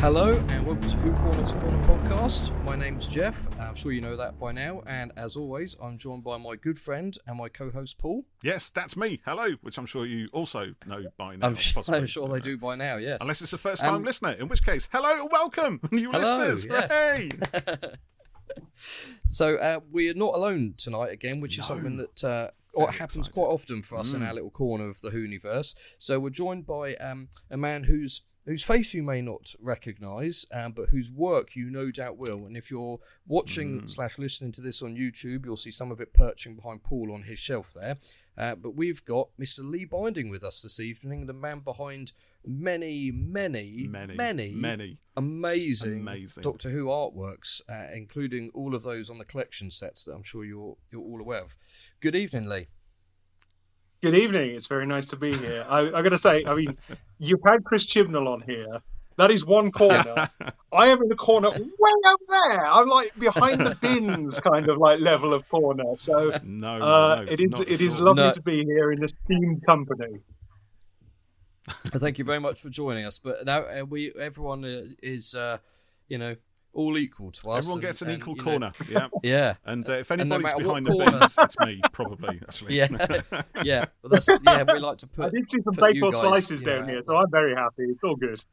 Hello and welcome to Who Corner to Corner podcast. My name's Jeff. I'm sure you know that by now. And as always, I'm joined by my good friend and my co-host Paul. Yes, that's me. Hello, which I'm sure you also know by now. I'm sure they do by now, yes. Unless it's a first-time listener, in which case, hello and welcome, new listeners. Yes. Hey! So we are not alone tonight again, which is something that happens quite often for us in our little corner of the Hooniverse. So we're joined by a man whose face you may not recognise, but whose work you no doubt will. And if you're watching / listening to this on YouTube, you'll see some of it perching behind Paul on his shelf there. But we've got Mr. Lee Binding with us this evening, the man behind many amazing Doctor Who artworks, including all of those on the collection sets that I'm sure you're all aware of. Good evening, Lee. Good evening. It's very nice to be here. I got to say, I mean, you've had Chris Chibnall on here. That is one corner. I am in the corner way up there. I'm like behind the bins kind of like level of corner. So it is lovely to be here in esteemed company. Thank you very much for joining us. But now everyone is all equal to us. Everyone gets an equal corner. Yeah. Yeah. And if anybody's behind the bins, it's me, probably, actually. Yeah. Well, we like to put. I did see some baseball slices down here, so I'm very happy. It's all good.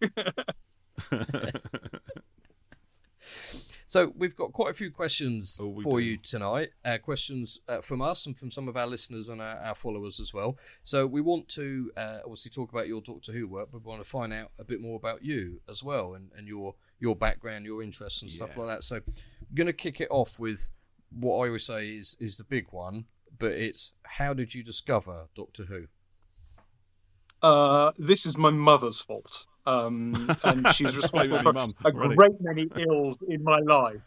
So we've got quite a few questions for you tonight. Questions from us and from some of our listeners and our followers as well. So we want to obviously talk about your Doctor Who work, but we want to find out a bit more about you as well and your background, your interests and stuff like that. So I'm going to kick it off with what I always say is the big one, but it's how did you discover Doctor Who? This is my mother's fault. And she's responsible for a great many ills in my life.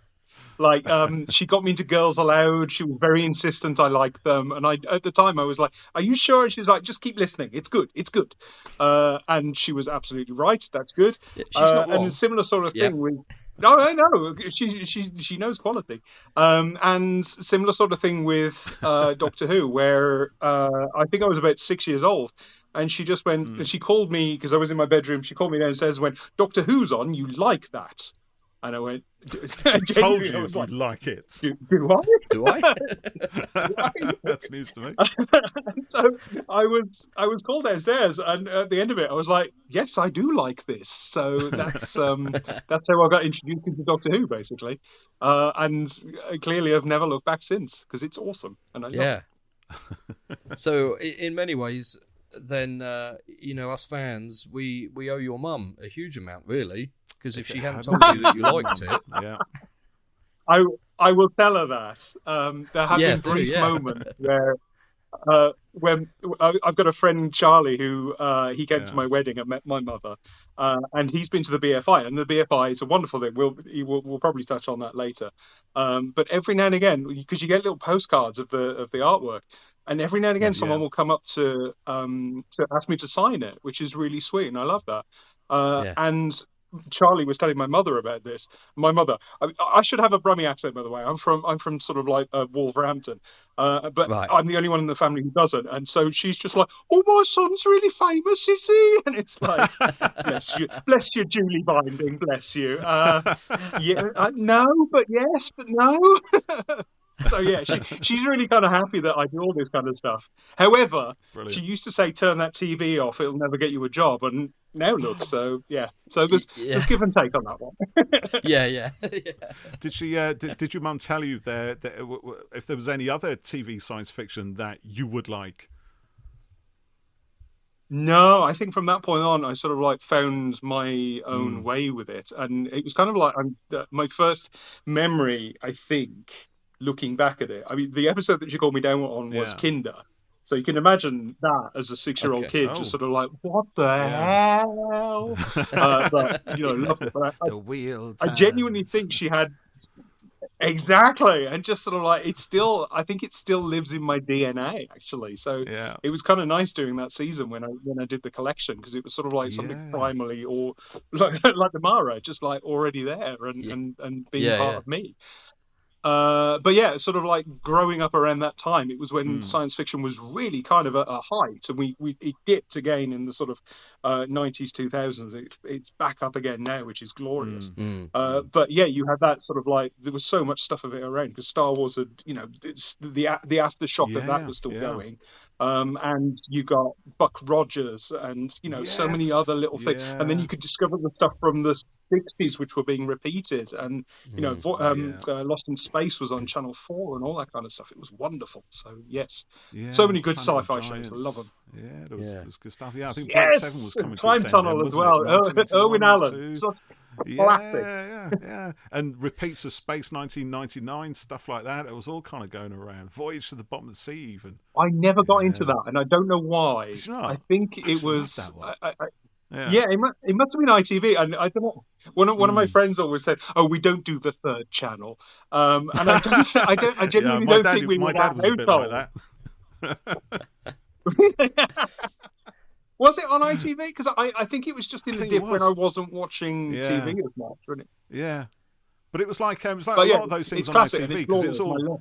Like, she got me into Girls Aloud. She was very insistent I liked them. And at the time, I was like, are you sure? And she was like, just keep listening. It's good. It's good. And she was absolutely right. That's good. Yeah, she's not wrong. And a similar sort of thing with... No, I know. She knows quality. And similar sort of thing with Doctor Who, where I think I was about 6 years old. And she just went, and she called me, because I was in my bedroom, she called me downstairs and went, Doctor Who's on, you like that? And I went, I told you you'd like it. Do I? Do I? That's news to me. So I was called downstairs, and at the end of it, I was like, yes, I do like this. So that's how I got introduced into Doctor Who, basically. And clearly I've never looked back since, because it's awesome. And I love it. So in many ways... then us fans, we owe your mum a huge amount, really, because if she hadn't told you that you liked it, I will tell her that. There have been brief moments where when I've got a friend Charlie who he came to my wedding and met my mother, and he's been to the BFI, and the BFI is a wonderful thing. We'll probably touch on that later. But every now and again, because you get little postcards of the artwork. And every now and again, someone will come up to ask me to sign it, which is really sweet, and I love that. And Charlie was telling my mother about this. My mother, I should have a Brummie accent, by the way. I'm from sort of like Wolverhampton, but I'm the only one in the family who doesn't. And so she's just like, "Oh, my son's really famous, is he?" And it's like, bless you, Julie Binding, bless you. No, but yes, but no. So yeah, she's really kind of happy that I do all this kind of stuff. However, She used to say, "Turn that TV off; it'll never get you a job." And now look, so there's give and take on that one. yeah. Did she? Did your mum tell you that if there was any other TV science fiction that you would like? No, I think from that point on, I sort of like found my own way with it, and it was kind of like my first memory, I think. Looking back at it, I mean, the episode that she called me down on was Kinder. So you can imagine that as a 6-year-old kid, just sort of like, what the hell? But, loved it. But the wheel. I genuinely think she had exactly, and just sort of like I think it still lives in my DNA actually. So it was kind of nice doing that season when I did the collection, because it was sort of like something primally or like the Mara, just like already there and being part of me. But yeah, sort of like growing up around that time, it was when science fiction was really kind of at a height, and it dipped again in the sort of 90s, 2000s. It's back up again now, which is glorious. But yeah, you had that sort of like, there was so much stuff of it around because Star Wars had, you know, the aftershock of that was still going. And you got Buck Rogers and, you know, so many other little things. And then you could discover the stuff from the 60s which were being repeated. And, you know, Lost in Space was on Channel 4 and all that kind of stuff. It was wonderful. So, yes. So many good sci-fi shows. I love them. Yeah, there was good stuff. Yeah, I think Black 7 was coming Time to Tunnel as well. Owen Allen. Yeah. And repeats of Space 1999, stuff like that. It was all kind of going around. Voyage to the Bottom of the Sea, even. I never got into that, and I don't know why. Did you not? I think it was. Yeah, it must have been ITV, and I don't know. One of my friends always said, "Oh, we don't do the third channel," and I genuinely don't think we were that. My dad was a bit like that. Was it on ITV? Because I think it was just in the dip when I wasn't watching TV as much, wasn't it? Yeah, but it was like a lot of those things on ITV because it was all.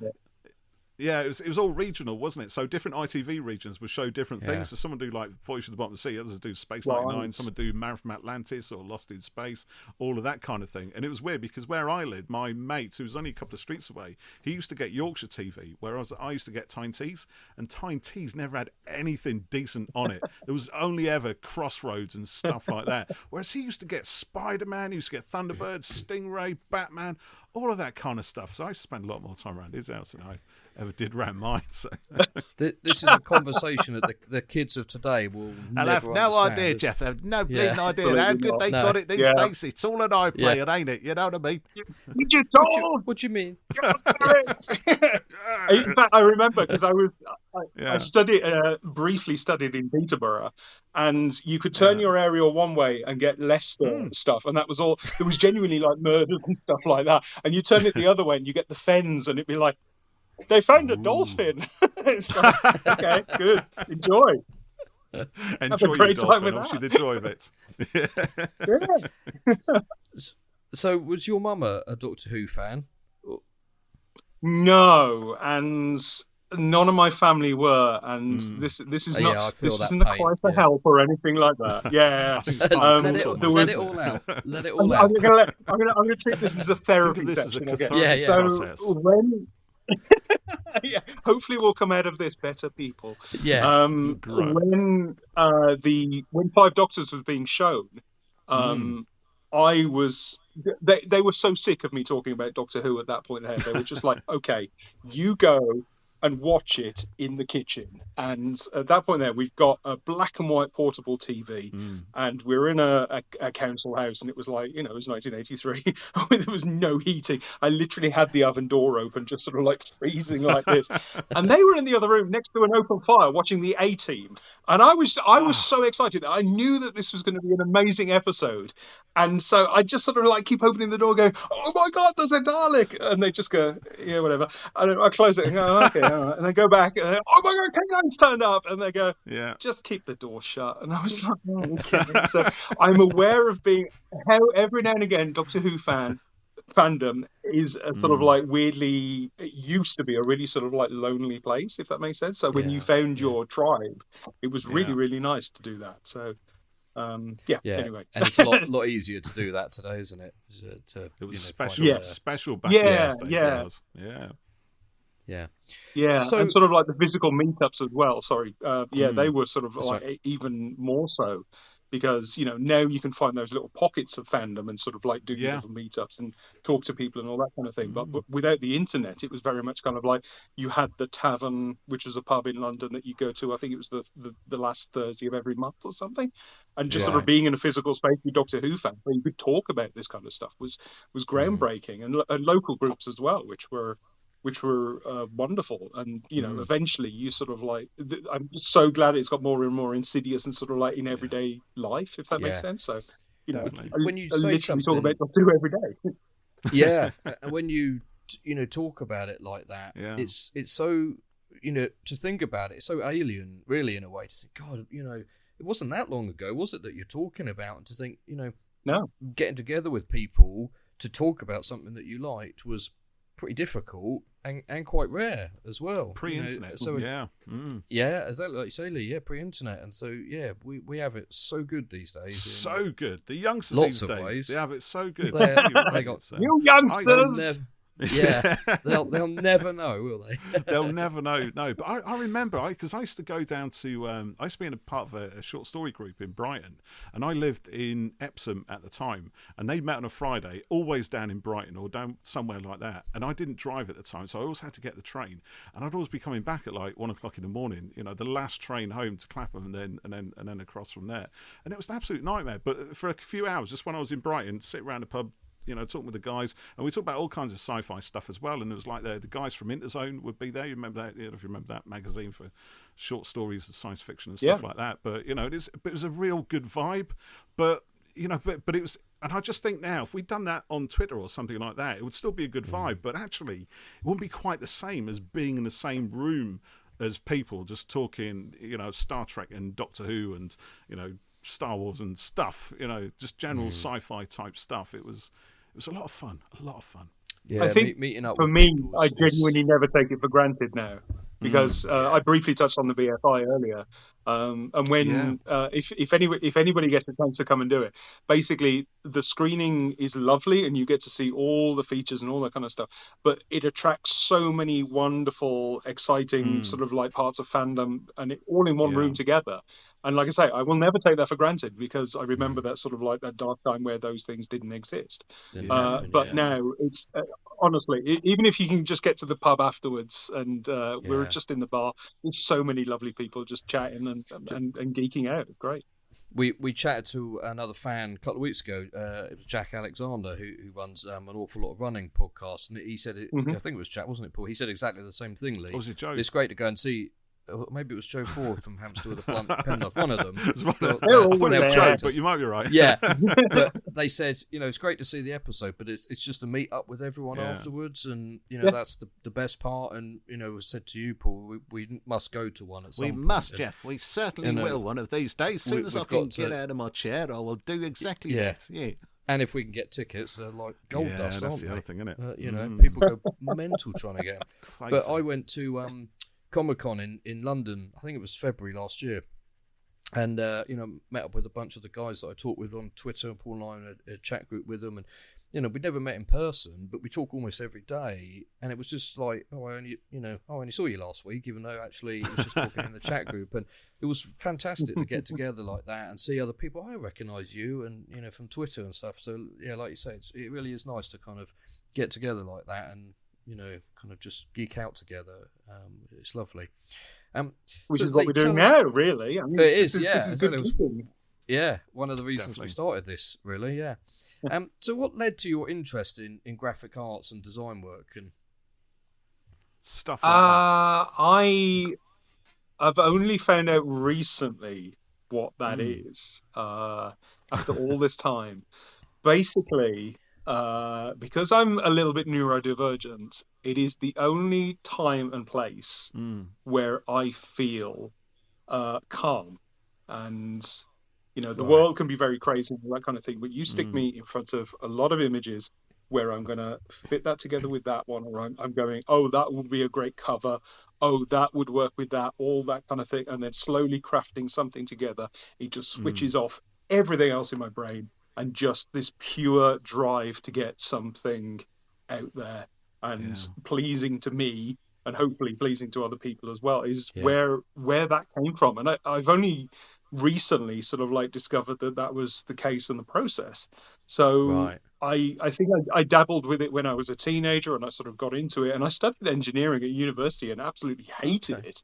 Yeah, it was all regional, wasn't it? So different ITV regions would show different things. So some would do like Voyage to the Bottom of the Sea, others would do Space 99, some would do Man from Atlantis or Lost in Space, all of that kind of thing. And it was weird because where I lived, my mate, who was only a couple of streets away, he used to get Yorkshire TV, whereas I used to get Tyne Tees, and Tyne Tees never had anything decent on it. There was only ever Crossroads and stuff like that. Whereas he used to get Spider-Man, he used to get Thunderbird, Stingray, Batman, all of that kind of stuff. So I used to spend a lot more time around his house than I ever did around mine. So this is a conversation that the kids of today will never have no understand. idea, Jeff. They have no bleeding idea how good they got it these days. It's all an iPlayer, ain't it? You know what I mean? What do you mean? In fact, I remember because I studied briefly studied in Peterborough, and you could turn your aerial one way and get Leicester stuff, and that was all. There was genuinely like murders and stuff like that, and you turn it the other way and you get the Fens, and it'd be like, they found a dolphin. It's like, okay, good, enjoy your dolphin. Obviously, the joy of it. So, was your mum a Doctor Who fan? No, and none of my family were, and this is not this isn't a cry for help or anything like that. Yeah, let it all out. Let it all out. I'm gonna treat this as a therapy session. So when. Hopefully we'll come out of this better people. When 5 Doctors was being shown, I was they were so sick of me talking about Doctor Who at that point. They were just like, okay, you go and watch it in the kitchen. And at that point there, we've got a black and white portable TV, and we're in a council house, and it was like, it was 1983. There was no heating. I literally had the oven door open, just sort of like freezing like this. And they were in the other room next to an open fire watching the A-Team. And I was so excited. I knew that this was going to be an amazing episode. And so I just sort of like keep opening the door going, oh my God, there's a Dalek. And they just go, yeah, whatever. And I close it and go, okay, all right. And they go back and oh my God, K9's turned up. And they go, just keep the door shut. And I was like, oh, okay. So I'm aware of how every now and again Doctor Who fandom is a sort of like weirdly, it used to be a really sort of like lonely place, if that makes sense. So when you found your tribe, it was really, really nice to do that. So anyway. And it's a lot easier to do that today, isn't it? It was special back in those days. Yeah, so, and sort of like the physical meetups as well. They were sort of like even more so. Because, now you can find those little pockets of fandom and sort of like do little meetups and talk to people and all that kind of thing. But without the internet, it was very much kind of like you had the Tavern, which was a pub in London that you go to. I think it was the last Thursday of every month or something. And just sort of being in a physical space with Doctor Who fans where you could talk about this kind of stuff was groundbreaking. And local groups as well, which were wonderful. And eventually you sort of like, I'm so glad it's got more and more insidious and sort of like in everyday life, if that makes sense. So when you say something, talk about Doctor Who every day. And when you talk about it like that, it's so to think about it, it's so alien really in a way to think, God, it wasn't that long ago, was it, that you're talking about? And to think, no, getting together with people to talk about something that you liked was pretty difficult and quite rare as well. Pre-internet, yeah, exactly like you say, Lee. Yeah, pre-internet, and so we have it so good these days. So good. The youngsters lots these days, ways. they have it so good. They got you youngsters. Yeah, they'll never know, will they? They'll never know. No, but I remember because I used to go down to I used to be in a part of a short story group in Brighton, and I lived in Epsom at the time, and they met on a Friday, always down in Brighton or down somewhere like that. And I didn't drive at the time, so I always had to get the train, and I'd always be coming back at like 1 o'clock in the morning. The last train home to Clapham, and then across from there, and it was an absolute nightmare. But for a few hours, just when I was in Brighton, sit around the pub, talking with the guys, and we talked about all kinds of sci-fi stuff as well. And it was like the guys from Interzone would be there. You remember that? If you remember that magazine for short stories and science fiction and stuff like that. But it was a real good vibe. But but it was, and I just think now if we'd done that on Twitter or something like that, it would still be a good vibe. But actually, it wouldn't be quite the same as being in the same room as people just talking, Star Trek and Doctor Who and Star Wars and stuff. Just general sci-fi type stuff. It was a lot of fun. Yeah, I think meeting up for me, I genuinely never take it for granted now, because I briefly touched on the BFI earlier, and when if anybody gets a chance to come and do it, basically the screening is lovely and you get to see all the features and all that kind of stuff, but it attracts so many wonderful, exciting sort of like parts of fandom, and it all in one room together. And like I say, I will never take that for granted, because I remember that sort of like that dark time where those things didn't exist. But now it's honestly, even if you can just get to the pub afterwards and we're just in the bar, there's so many lovely people just chatting and geeking out. It's great. We chatted to another fan a couple of weeks ago. It was Jack Alexander, who runs an awful lot of running podcasts, and he said, I think it was Jack, wasn't it, Paul? He said exactly the same thing, Lee. Was it Joe? It's great to go and see. Maybe it was Joe Ford from Hamster with a Blunt Penknife, one of them. I thought it was Joe, but you might be right. Yeah, but they said, it's great to see the episode, but it's just to meet up with everyone afterwards, and that's the best part. And I said to you, Paul, we must go to one at some point. We must, Jeff. We certainly will one of these days. As soon as I can get out of my chair, I will do exactly that. Yeah. And if we can get tickets, they're like gold dust, aren't they? That's the other thing, isn't it? People go mental trying to get them. But I went to Comic-Con in London, I think it was February last year, and met up with a bunch of the guys that I talked with on Twitter. Paul and I in a chat group with them, and we'd never met in person, but we talk almost every day, and it was just like, I only saw you last week, even though actually it was just talking in the chat group. And it was fantastic to get together like that and see other people. I recognise you, and from Twitter and stuff. So like you say, it really is nice to kind of get together like that and kind of just geek out together. It's lovely. Which is what we're doing now, really. I mean, it is, one of the reasons we started this, really, so what led to your interest in graphic arts and design work and stuff like that? I've only found out recently what that is, after all this time. Basically, because I'm a little bit neurodivergent, it is the only time and place where I feel calm. And, the world can be very crazy and all that kind of thing, but you stick me in front of a lot of images where I'm going to fit that together with that one, or I'm going, oh, that would be a great cover. Oh, that would work with that, all that kind of thing. And then slowly crafting something together, it just switches off everything else in my brain. And just this pure drive to get something out there and pleasing to me, and hopefully pleasing to other people as well, is where that came from. And I've only recently sort of like discovered that was the case in the process. So I think I dabbled with it when I was a teenager, and I sort of got into it. And I studied engineering at university and absolutely hated it.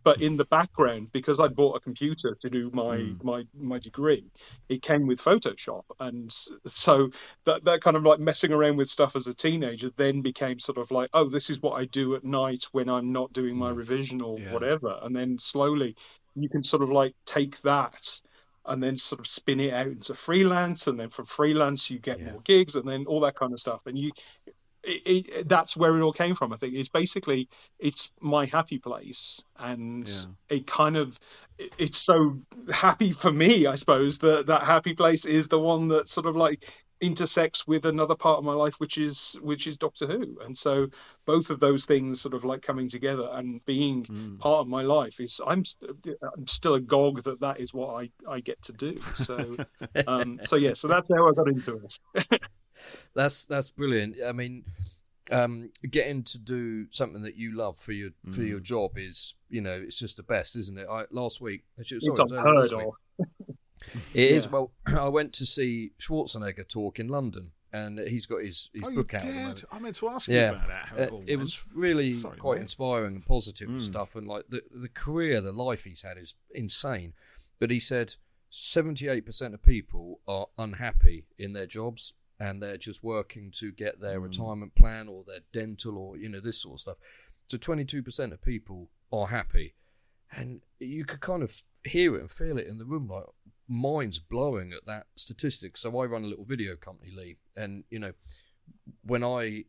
But in the background, because I bought a computer to do my degree, it came with Photoshop. And so that kind of like messing around with stuff as a teenager then became sort of like, oh, this is what I do at night when I'm not doing my revision or whatever. And then slowly you can sort of like take that and then sort of spin it out into freelance. And then from freelance, you get more gigs and then all that kind of stuff. And that's where it all came from. I think it's my happy place, and it's so happy for me, I suppose, that happy place is the one that sort of like intersects with another part of my life, which is Doctor Who. And so both of those things sort of like coming together and being part of my life is I'm still agog that is what I get to do. So so that's how I got into it. That's brilliant. I mean, getting to do something that you love for your job is, it's just the best, isn't it? Last week, actually, it's unheard of. It is. Well, I went to see Schwarzenegger talk in London, and he's got his book out. I meant to ask you about that. It was really quite inspiring and positive and stuff, and like the career, the life he's had is insane. But he said 78% of people are unhappy in their jobs, and they're just working to get their retirement plan or their dental or this sort of stuff. So 22% of people are happy, and you could kind of hear it and feel it in the room, like mind's blowing at that statistic. So I run a little video company, Lee, and when I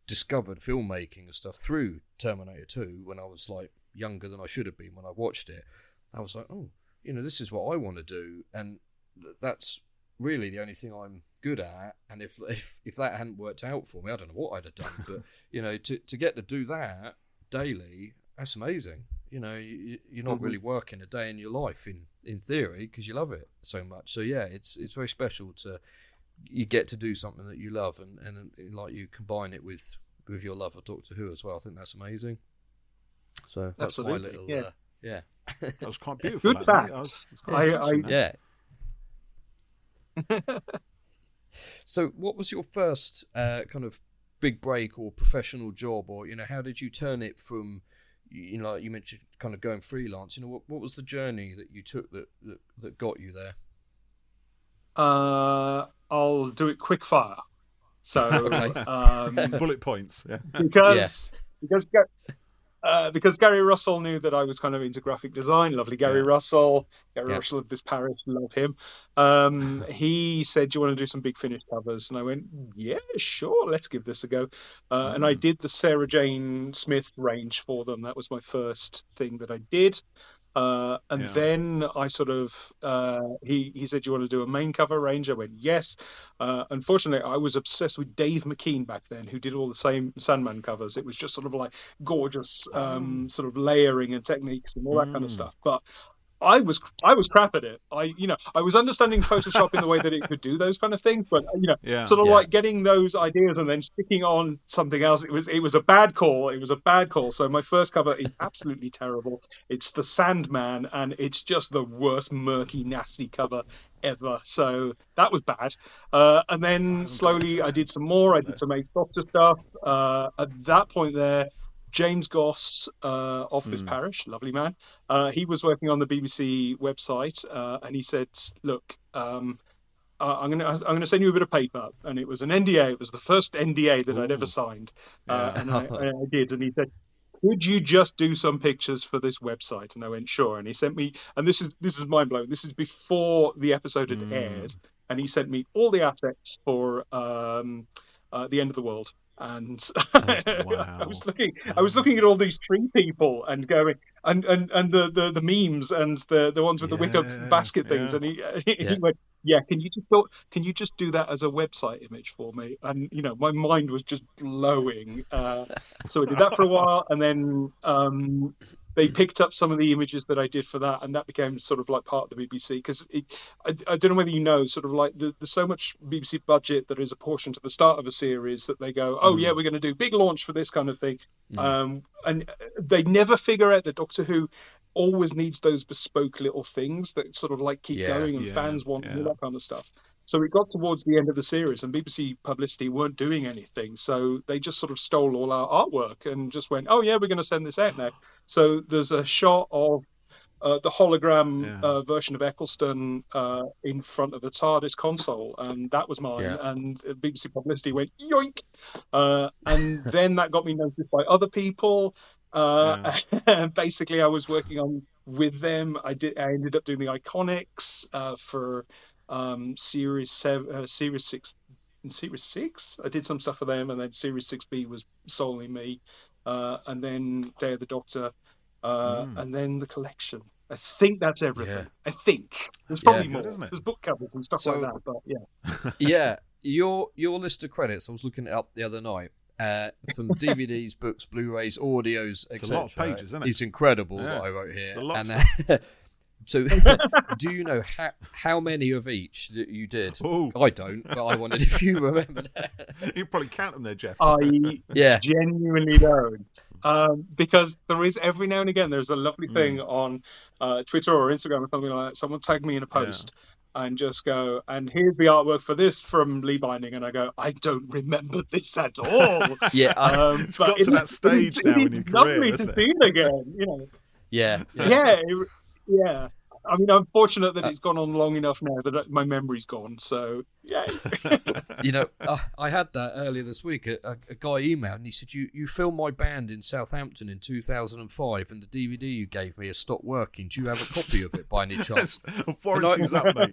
discovered filmmaking and stuff through Terminator 2 when I was like younger than I should have been when I watched it, I was like, oh, this is what I want to do, and that's really the only thing I'm good at. And if that hadn't worked out for me, I don't know what I'd have done. But to get to do that daily, that's amazing. You're not really working a day in your life in theory, because you love it so much. So yeah, it's very special you get to do something that you love, and like you combine it with your love of Doctor Who as well. I think that's amazing. So that's absolutely. My little That was quite beautiful. Good fact. Yeah. So what was your first kind of big break or professional job, or how did you turn it from, like you mentioned, kind of going freelance? What was the journey that you took that got you there? I'll do it quick fire. So bullet points, because Gary Russell knew that I was kind of into graphic design. Lovely Gary Russell. Gary Russell of this parish, love him. He said, do you want to do some Big Finish covers? And I went, yeah, sure, let's give this a go. And I did the Sarah Jane Smith range for them. That was my first thing that I did. Then I sort of he said, do you want to do a main cover range? I went, yes. Unfortunately, I was obsessed with Dave McKean back then, who did all the same Sandman covers. It was just sort of like gorgeous sort of layering and techniques and all that kind of stuff. But I was crap at it. I was understanding Photoshop in the way that it could do those kind of things, but like getting those ideas and then sticking on something else. It was a bad call. It was a bad call. So my first cover is absolutely terrible. It's the Sandman, and it's just the worst, murky, nasty cover ever. So that was bad. And then slowly I did some more. I did some Eighth Doctor stuff. At that point there, James Goss of this parish, lovely man, he was working on the BBC website, and he said, look, I'm going to send you a bit of paper. And it was an NDA. It was the first NDA that I'd ever signed. And I did. And he said, could you just do some pictures for this website? And I went, sure. And he sent me, and this is mind blowing. This is before the episode had aired. And he sent me all the assets for The End of the World. And I was looking at all these tree people and going and the memes and the ones with the wicker basket things, and he went, can you just do that as a website image for me? And my mind was just blowing. So I did that for a while, and then they picked up some of the images that I did for that, and that became sort of like part of the BBC, because I don't know whether you know, sort of like there's so much BBC budget that is apportioned to the start of a series that they go, we're going to do big launch for this kind of thing. And they never figure out that Doctor Who always needs those bespoke little things that sort of like keep going, and fans want all that kind of stuff. So it got towards the end of the series, and BBC Publicity weren't doing anything. So they just sort of stole all our artwork and just went, we're going to send this out now. So there's a shot of the hologram version of Eccleston in front of the TARDIS console, and that was mine. And BBC Publicity went, yoink! And then that got me noticed by other people. Basically, I was working on with them. I ended up doing the Iconics for Series 6. In Series 6, I did some stuff for them, and then Series 6B was solely me, and then Day of the Doctor, and then the collection. I think that's everything. I think there's probably more. There's book covers and stuff like that, but your list of credits, I was looking it up the other night. From DVDs, books, Blu-rays, audios, etc. It's a lot of pages, isn't it? It's incredible what I wrote here. So, do you know how many of each that you did? Ooh. I don't, but I wondered if you remember that. You probably count them there, Jeff. I genuinely don't. Because there is, every now and again, there's a lovely thing on Twitter or Instagram or something like that. Someone tag me in a post and just go, and here's the artwork for this from Lee Binding. And I go, I don't remember this at all. It's got to that stage now in your career, isn't it? It's lovely to see it again, you know. Yeah. I mean, I'm fortunate that it's gone on long enough now that my memory's gone. So, yeah. You know, I had that earlier this week. A guy emailed and he said, you filmed my band in Southampton in 2005 and the DVD you gave me has stopped working. Do you have a copy of it by any chance? Warranty's up, mate.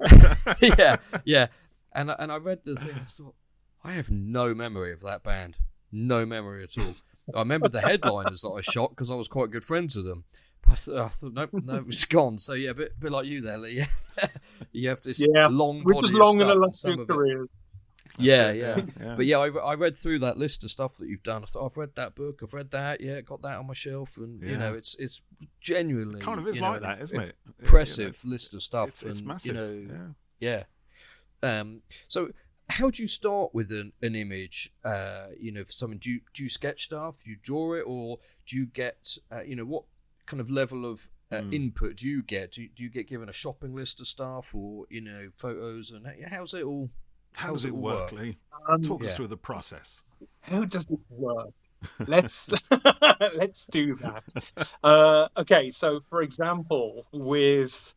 Yeah. And I read the thing. I thought, I have no memory of that band. No memory at all. I remember the headliners that I shot because I was quite good friends with them. I thought, no, it's gone. So yeah, a bit like you there, Lee. You have this long body of stuff. And some of it. Yeah. But yeah, I read through that list of stuff that you've done. I thought, I've read that book, I've read that. Yeah, got that on my shelf, and you know, it's genuinely kind of is like that, isn't it? Impressive list of stuff. It's massive. You know, So, how do you start with an image? You know, for someone, do you sketch stuff? Do you draw it, or do you get? You know, what kind of level of input do you get? Do you get given a shopping list of stuff, or you know, photos, and how's it all? How does it work, Lee? Talk us through the process. How does it work? Let's do that. Okay, so for example, with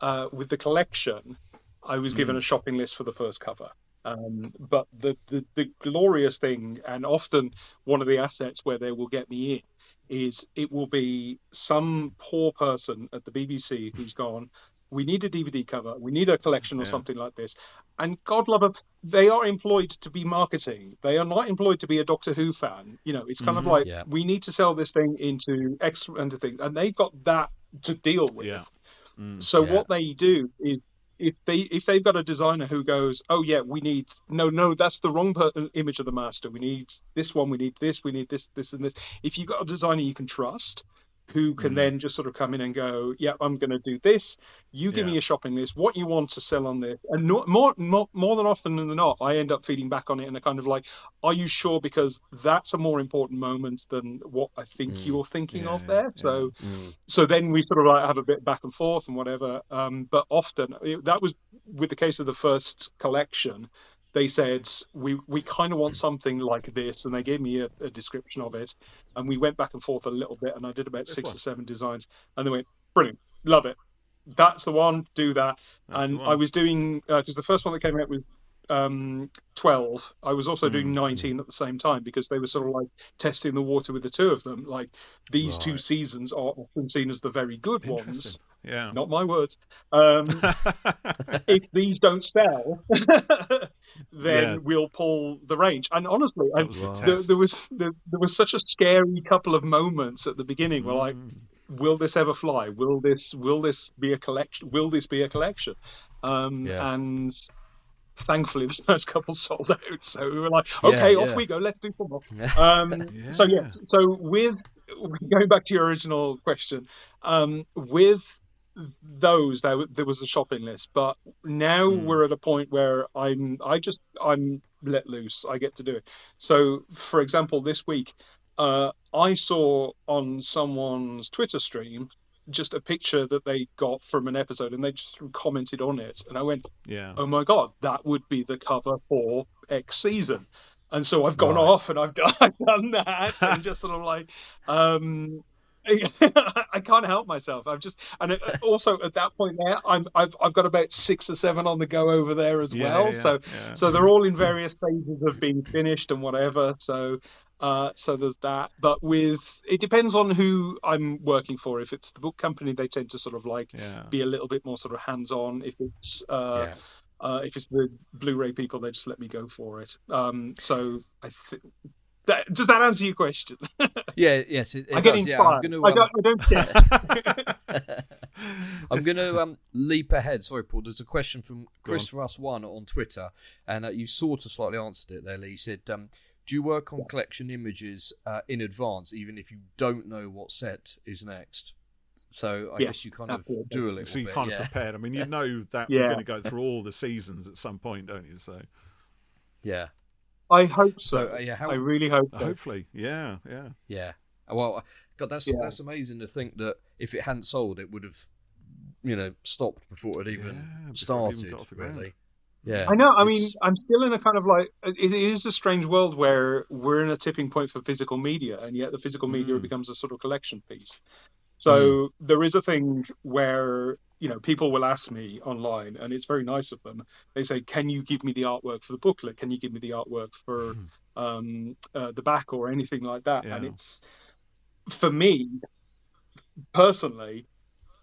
the collection, I was given a shopping list for the first cover. But the glorious thing, and often one of the assets where they will get me in, is it will be some poor person at the BBC who's gone, we need a DVD cover, we need a collection or something like this. And God love them, they are employed to be marketing. They are not employed to be a Doctor Who fan. You know, it's kind of like, we need to sell this thing into X and things. And they've got that to deal with. So what they do is, if they've got a designer who goes, oh yeah, we need no, that's the wrong image of the master. We need this one. We need this, and this. If you've got a designer you can trust, who can then just sort of come in and go, yeah, I'm going to do this. You give me a shopping list, what you want to sell on this. And more than often than not, I end up feeding back on it and a kind of like, are you sure? Because that's a more important moment than what I think you're thinking of there. So then we sort of like have a bit back and forth and whatever. But often that was with the case of the first collection. They said, we kind of want something like this, and they gave me a description of it, and we went back and forth a little bit, and I did about 6 or 7 designs, and they went, brilliant, love it, that's the one, do that. And I was doing, because the first one that came out was 12, I was also doing 19 at the same time, because they were sort of like testing the water with the two of them, like these 2 seasons are often seen as the very good ones. Not my words. If these don't sell, then we'll pull the range. And honestly, there was such a scary couple of moments at the beginning where like, will this ever fly? Will this be a collection? Will this be a collection? And thankfully, the first couple sold out. So we were like, okay, off we go. Let's do some more. So with going back to your original question, with those there was a shopping list, but now we're at a point where I'm let loose. I get to do it. So for example, this week I saw on someone's Twitter stream just a picture that they got from an episode, and they just commented on it, and I went, oh my god, that would be the cover for X season. And so I've gone off and I've done that, and just sort of like I can't help myself. Also at that point there, I've got about 6 or 7 on the go over there as well. So they're all in various stages of being finished and whatever. So there's that. But it depends on who I'm working for. If it's the book company, they tend to sort of like be a little bit more sort of hands-on. If it's the Blu-ray people, they just let me go for it. So I think. Does that answer your question? Yes, it I does. Get inspired. I don't care. I'm going to leap ahead. Sorry, Paul. There's a question from Chris Russ1 on Twitter, and you sort of slightly answered it there, Lee. He said, do you work on collection images in advance, even if you don't know what set is next? So I guess you kind of do a little bit. So you're kind of prepared. I mean, you know that we're going to go through all the seasons at some point, don't you? So yeah. I hope so. I really hope so. Hopefully, yeah. Well, God, that's amazing to think that if it hadn't sold, it would have, stopped before it even started. Really, yeah. I know. I mean, I'm still in a kind of like it is a strange world where we're in a tipping point for physical media, and yet the physical media becomes a sort of collection piece. So there is a thing where people will ask me online, and it's very nice of them. They say, "Can you give me the artwork for the booklet? Can you give me the artwork for the back or anything like that?" Yeah. And it's, for me personally,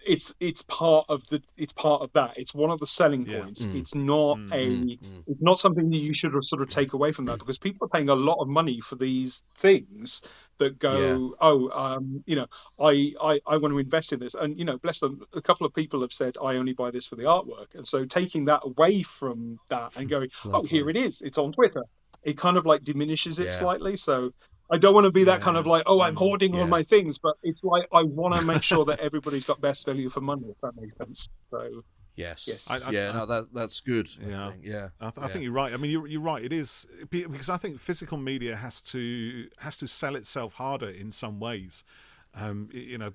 it's part of that. It's one of the selling points. It's not it's not something that you should sort of take away from that, because people are paying a lot of money for these things that go, I want to invest in this, and bless them, a couple of people have said I only buy this for the artwork, and so taking that away from that and going, here it is, it's on Twitter, it kind of like diminishes it slightly. So I don't want to be that kind of like, I'm hoarding all my things, but it's like I want to make sure that everybody's got best value for money, if that makes sense. So yes. That's good. I think you're right. I mean, you're right. It is, because I think physical media has to sell itself harder in some ways.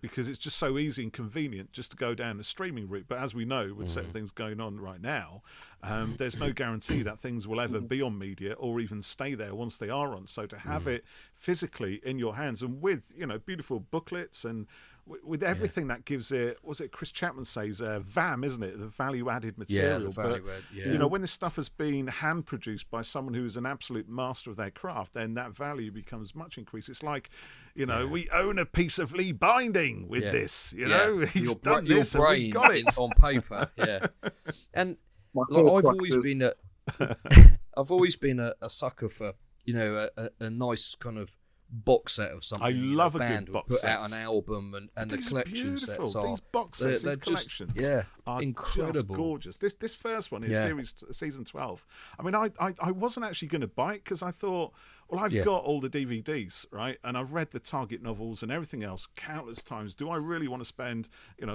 Because it's just so easy and convenient just to go down the streaming route. But as we know, with certain things going on right now, there's no guarantee that things will ever be on media or even stay there once they are on. So to have it physically in your hands, and with beautiful booklets and with everything that gives it, was it Chris Chapman says, VAM, isn't it? The value-added material. Yeah, the value-add, when this stuff has been hand-produced by someone who is an absolute master of their craft, then that value becomes much increased. It's like, we own a piece of Lee Binding with this, He's done this and we got it. On paper, And I've always been a sucker for, a nice kind of box set of something. I love a band good box put set. out an album, and the collection sets are these box sets, these collections, are incredible, just gorgeous. This first one is season 12. I mean, I wasn't actually going to buy it because I thought, well, I've got all the DVDs, right, and I've read the Target novels and everything else countless times. Do I really want to spend,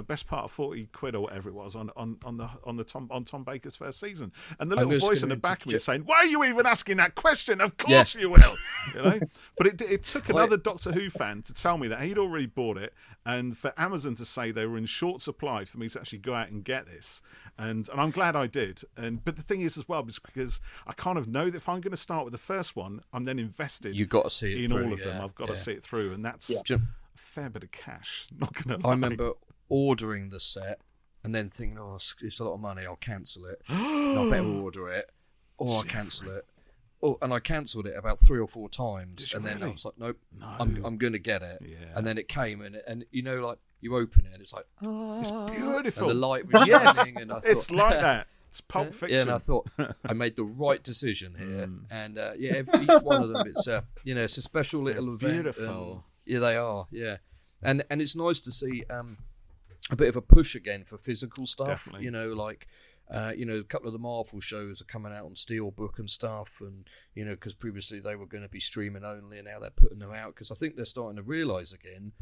best part of 40 quid or whatever it was on Tom Baker's first season? And the little voice in the back of me saying, "Why are you even asking that question? Of course you will." But it took another Doctor Who fan to tell me that he'd already bought it, and for Amazon to say they were in short supply for me to actually go out and get this. And I'm glad I did. But the thing is as well, because I kind of know that if I'm going to start with the first one, I'm then invested. You've got to see it in through, all of them. I've got to see it through, and that's a fair bit of cash. Not going to lie. I remember ordering the set and then thinking, it's a lot of money, I'll cancel it. I better order it, or I'll cancel it. Oh, and I cancelled it about 3 or 4 times, and then I was like, nope, I'm going to get it. Yeah. And then it came, and like you open it, and it's like, it's beautiful. And the light was shining, and I thought, it's like that. It's Pulp Fiction. Yeah, and I thought I made the right decision here, and each one of them, it's it's a special little event. Beautiful. They are. Yeah, and it's nice to see a bit of a push again for physical stuff. Definitely. A couple of the Marvel shows are coming out on Steelbook and stuff, and because previously they were going to be streaming only, and now they're putting them out because I think they're starting to realise again.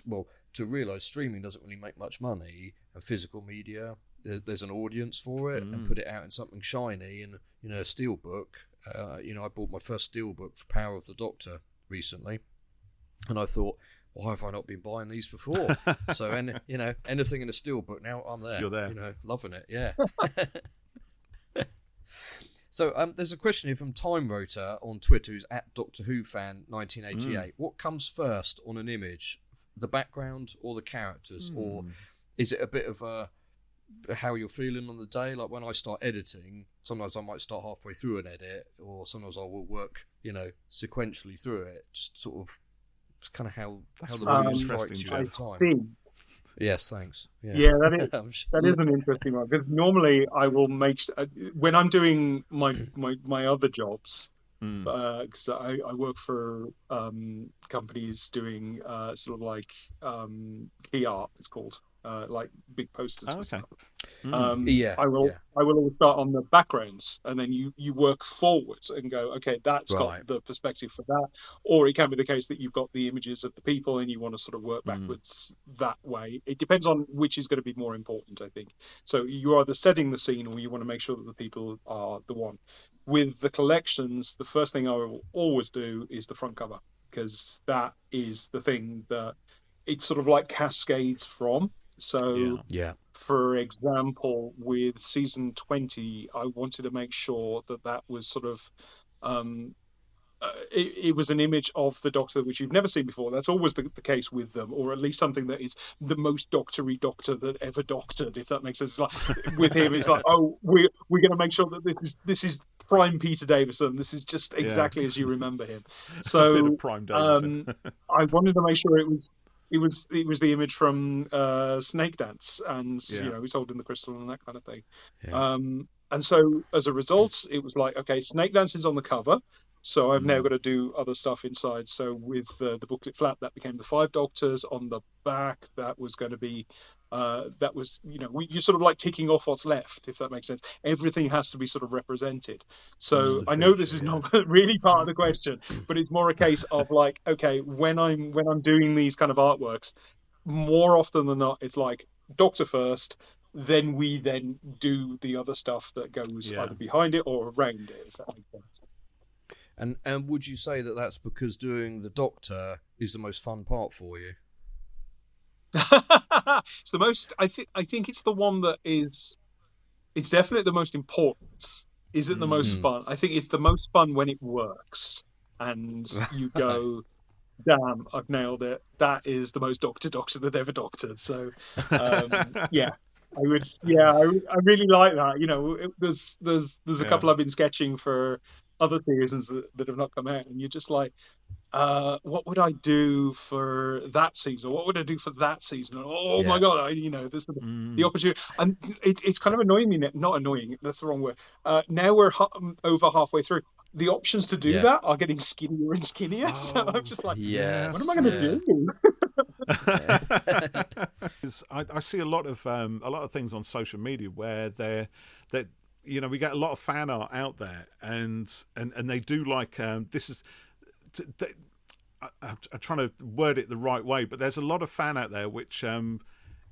Well, to realise streaming doesn't really make much money, and physical media, there's an audience for it, and put it out in something shiny, and a Steelbook. I bought my first Steelbook for Power of the Doctor recently, and I thought, why have I not been buying these before? So, anything in a Steelbook, now I'm there. You're there. Loving it, yeah. So, there's a question here from Time Rotor on Twitter, who's at Doctor Who fan 1988. What comes first on an image, the background or the characters? Or is it a bit of how you're feeling on the day? Like when I start editing, sometimes I might start halfway through an edit, or sometimes I will work, sequentially through it, just sort of. It's kind of how the mood strikes you at the time. Yes, thanks. Yeah, that is an interesting one, because normally I will when I'm doing my other jobs, because I work for companies doing sort of like key art, it's called. like big posters for stuff. I will always start on the backgrounds, and then you work forwards and go, okay, that's got the perspective for that. Or it can be the case that you've got the images of the people and you want to sort of work backwards that way. It depends on which is going to be more important, I think. So you're either setting the scene or you want to make sure that the people are the one. With the collections, the first thing I will always do is the front cover, because that is the thing that it sort of like cascades from. So, for example, with season 20, I wanted to make sure that was sort of it was an image of the Doctor which you've never seen before. That's always the case with them, or at least something that is the most doctory Doctor that ever doctored, if that makes sense. It's like with him, it's like, oh, we're going to make sure that this is prime Peter Davison. This is just exactly as you remember him. So a bit of prime Davison. I wanted to make sure it was the image from Snake Dance, and he's holding the crystal and that kind of thing. And so as a result, it was like, okay, Snake Dance is on the cover, so I've now got to do other stuff inside. So with the booklet flap, that became the 5 Doctors. On the back, that was going to be you're sort of like ticking off what's left, if that makes sense. Everything has to be sort of represented. So I know this is not really part of the question, but it's more a case of like, okay, when I'm doing these kind of artworks, more often than not, it's like Doctor first, then we do the other stuff that goes either behind it or around it, if that makes sense. And would you say that that's because doing the Doctor is the most fun part for you? It's the most. I think it's the one that is. It's definitely the most important. Is it the most fun? I think it's the most fun when it works, and you go, "Damn, I've nailed it! That is the most Doctor that ever doctored." So, yeah. I would, I really like that. You know, there's a couple I've been sketching for other seasons that have not come out, and you're just like, what would I do for that season? What would I do for that season? And, my God, this is the opportunity, and it's kind of annoying me. Not annoying, that's the wrong word. Now we're over halfway through. The options to do that are getting skinnier and skinnier. So I'm just like, what am I going to do? I see a lot of things on social media where we get a lot of fan art out there, and they do like this is. I'm trying to word it the right way, but there's a lot of fan out there which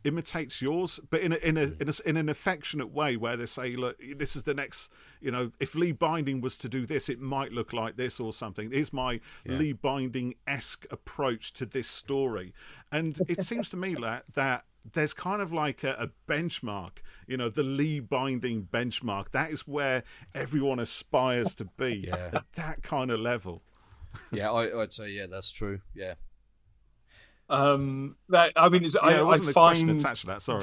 imitates yours, but in an affectionate way, where they say, look, this is the next, if Lee Binding was to do this, it might look like this or something. Here's my Lee Binding-esque approach to this story. And it seems to me that there's kind of like a benchmark, the Lee Binding benchmark. That is where everyone aspires to be at that kind of level. Yeah, I'd say, that's true. Yeah. I wasn't a question attached to that. Sorry.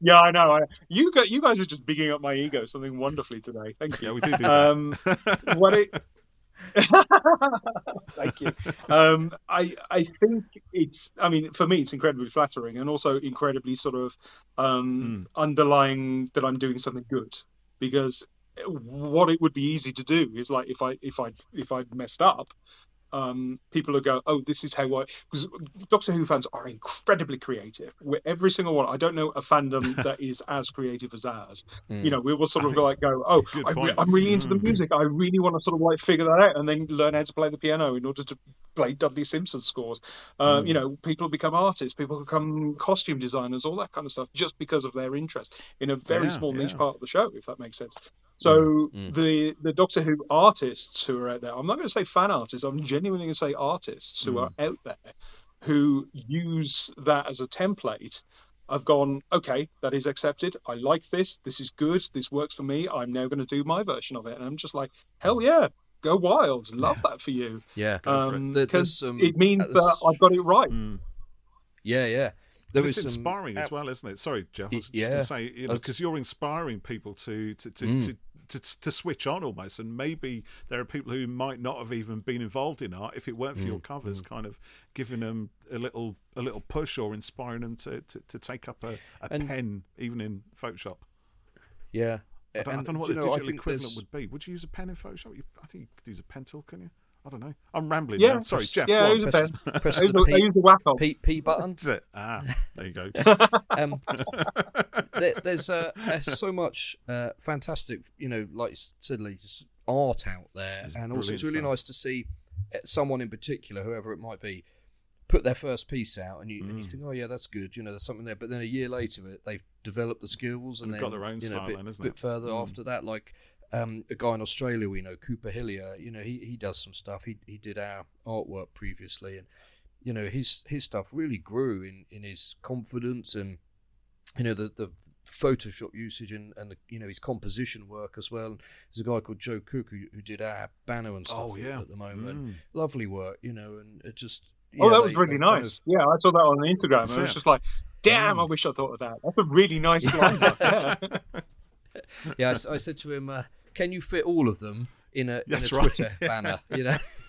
Yeah, I know. You guys are just bigging up my ego something wonderfully today. Thank you. Yeah, we do that. Thank you. I think it's. I mean, for me, it's incredibly flattering, and also incredibly sort of underlying that I'm doing something good. Because what it would be easy to do is like if I'd messed up. People will go, oh, this is how because Doctor Who fans are incredibly creative. Every single one. I don't know a fandom that is as creative as ours. We will sort of go, oh, I'm really into the music. I really want to sort of like figure that out, and then learn how to play the piano in order to play Dudley Simpson scores. People become artists, people become costume designers, all that kind of stuff, just because of their interest in a very small niche part of the show, if that makes sense. So the Doctor Who artists who are out there, I'm not going to say fan artists, I'm genuinely going to say artists who are out there who use that as a template. I've gone, okay, that is accepted. I like this. This is good. This works for me. I'm now going to do my version of it. And I'm just like, hell yeah, go wild. Love that for you. Yeah. Because it means that I've got it right. Yeah. It's inspiring as well, isn't it? Sorry, Jeff. I was just going to say, because you're inspiring people to switch on almost, and maybe there are people who might not have even been involved in art if it weren't for your covers, kind of giving them a little push or inspiring them to take up a pen, even in Photoshop. Yeah. I don't know what the digital equivalent would be. Would you use a pen in Photoshop? I think you could use a pen tool, couldn't you? I don't know. I'm rambling now. Sorry, Jeff. Yeah, use a pen. I use the whack-on. P button. That's it. There you go. There's so much fantastic, like Sidley, just art out there, and also it's really nice to see someone in particular, whoever it might be, put their first piece out, and you think, oh yeah, that's good, there's something there. But then a year later, they've developed the skills, and then got their own style, a bit further after that, like a guy in Australia we know, Cooper Hillier. He does some stuff. He did our artwork previously, and his stuff really grew in his confidence and the Photoshop usage and his composition work as well. There's a guy called Joe Cook who did our banner and stuff at the moment. Lovely work, and it just. Yeah, that was really nice. Yeah, I saw that on Instagram. And it was just like, damn, I wish I thought of that. That's a really nice lineup. Yeah, I said to him, can you fit all of them in a Twitter banner?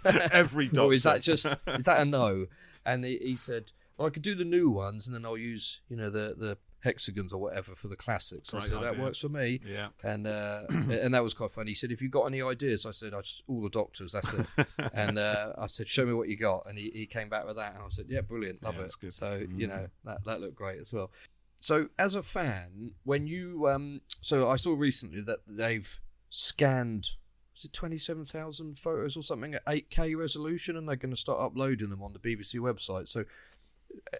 Every doctor. Or is that a no? And he said, well, I could do the new ones, and then I'll use the hexagons or whatever for the classics. I said that works for me. Yeah. And that was quite funny. He said, if you've got any ideas, I said, all the doctors, that's it. And I said, show me what you got. And he came back with that, and I said, yeah, brilliant, love it. Good. So that looked great as well. So as a fan, when you so I saw recently that they've scanned, was it 27,000 photos or something at 8K resolution, and they're going to start uploading them on the BBC website. So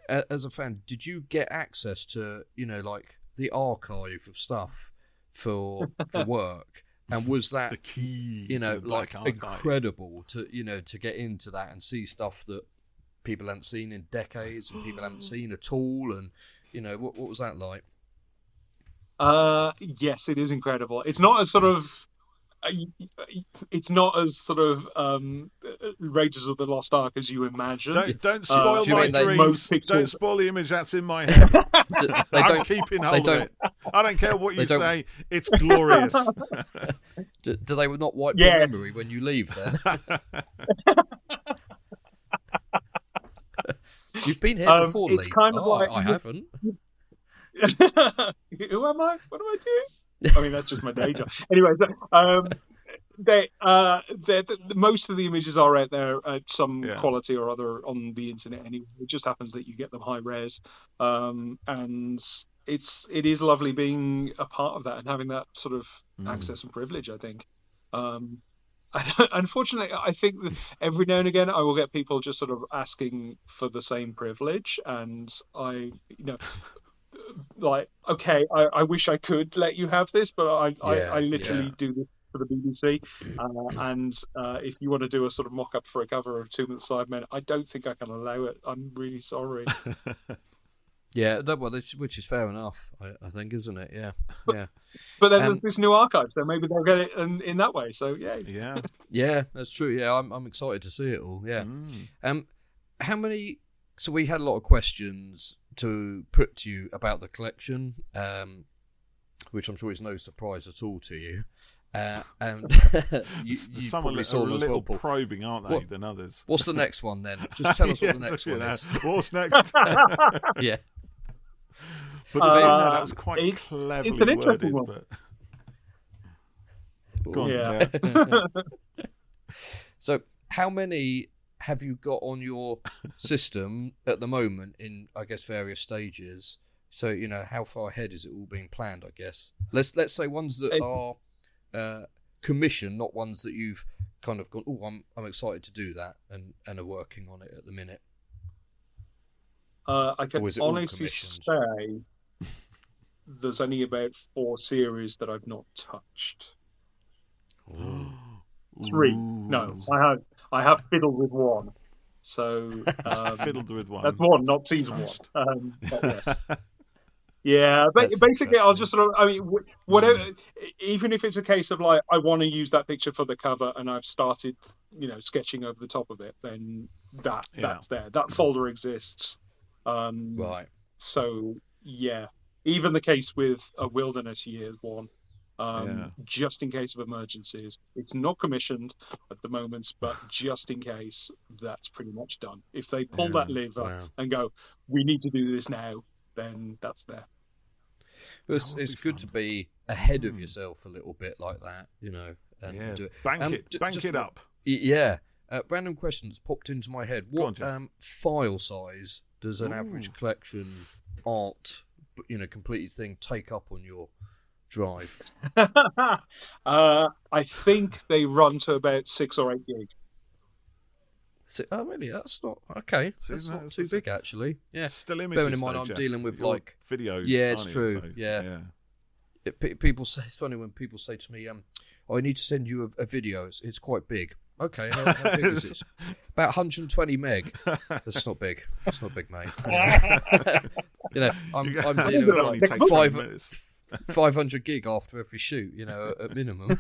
as a fan, did you get access to like the archive of stuff for work, and was that the key like incredible to get into that and see stuff that people haven't seen in decades and people haven't seen at all, and what was that like? Yes, it is incredible. It's not as sort of Raiders of the Lost Ark as you imagine. Don't spoil my dreams. Don't spoil the image that's in my head. I'm keeping hold of it. I don't care what you say. It's glorious. Do they not wipe your memory when you leave then? You've been here before, it's Lee. Kind of like... I haven't. Who am I? What am I doing? I mean, that's just my day job. Anyway, most of the images are out there at some quality or other on the internet anyway. It just happens that you get them high res, and it is lovely being a part of that and having that sort of access and privilege, I think. Unfortunately, I think that every now and again I will get people just sort of asking for the same privilege, and I like, okay, I wish I could let you have this, but I literally do this for the BBC, and if you want to do a sort of mock-up for a cover of Tomb of the Cybermen, I don't think I can allow it. I'm really sorry. Yeah, which is fair enough, I think, isn't it? Yeah. But then there's this new archive, so maybe they'll get it in that way. So yeah, that's true. Yeah, I'm excited to see it all. Yeah. How many? So we had a lot of questions to put to you about the collection, which I'm sure is no surprise at all to you. And you probably saw them as well, Paul. Probing, aren't they, than others? What's the next one then? Just tell us what the next one is. What's next? Yeah. But that was quite cleverly worded. But... Go on. Yeah. So, how many have you got on your system at the moment in, I guess, various stages? So, how far ahead is it all being planned, I guess? Let's say ones that are commissioned, not ones that you've kind of gone, I'm excited to do that and are working on it at the minute. I can honestly say there's only about 4 series that I've not touched. 3. No, I have fiddled with 1. So fiddled with 1. That's 1, not season 1. But yes. Yeah, basically, I'll just sort of, whatever. Even if it's a case of like, I want to use that picture for the cover, and I've started, sketching over the top of it, then that's there. That folder exists. Right. So yeah, even the case with a Wilderness Year 1, just in case of emergencies. It's not commissioned at the moment, but just in case, that's pretty much done. If they pull that lever and go, we need to do this now, then that's there. It's good to be ahead of yourself a little bit like that, and do it. Bank it up. Yeah. Random questions popped into my head. What file size does an average collection art, completed thing take up on your drive? I think they run to about 6 or 8 gig. Oh, really? That's not okay. That's not too big, actually. Yeah. Still images. Bearing in mind, I'm dealing with like video. Yeah, it's true. So, yeah. People say it's funny when people say to me, I need to send you a video. It's quite big. Okay, how big is it? About 120 meg. That's not big. That's not big, mate. I'm dealing with like 500 gig after every shoot, at minimum.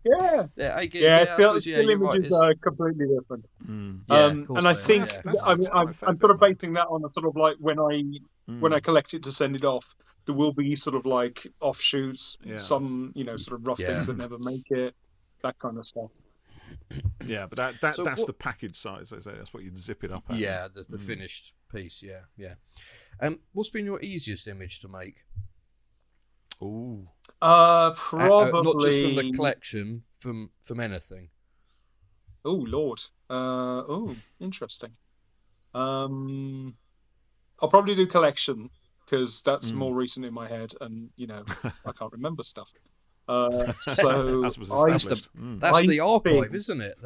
Yeah, 8 gig. Still images are completely different. And I think, I'm sort of basing that on a sort of like when I collect it to send it off, there will be sort of like offshoots, some sort of rough things that never make it, that kind of stuff. Yeah, but that's the package size. That's what you'd zip it up at. Yeah, the finished piece. Yeah. What's been your easiest image to make? Ooh. Probably not just from the collection, from anything. Oh Lord. Interesting. I'll probably do collection because that's more recent in my head, and I can't remember stuff. So that's the archive, isn't it?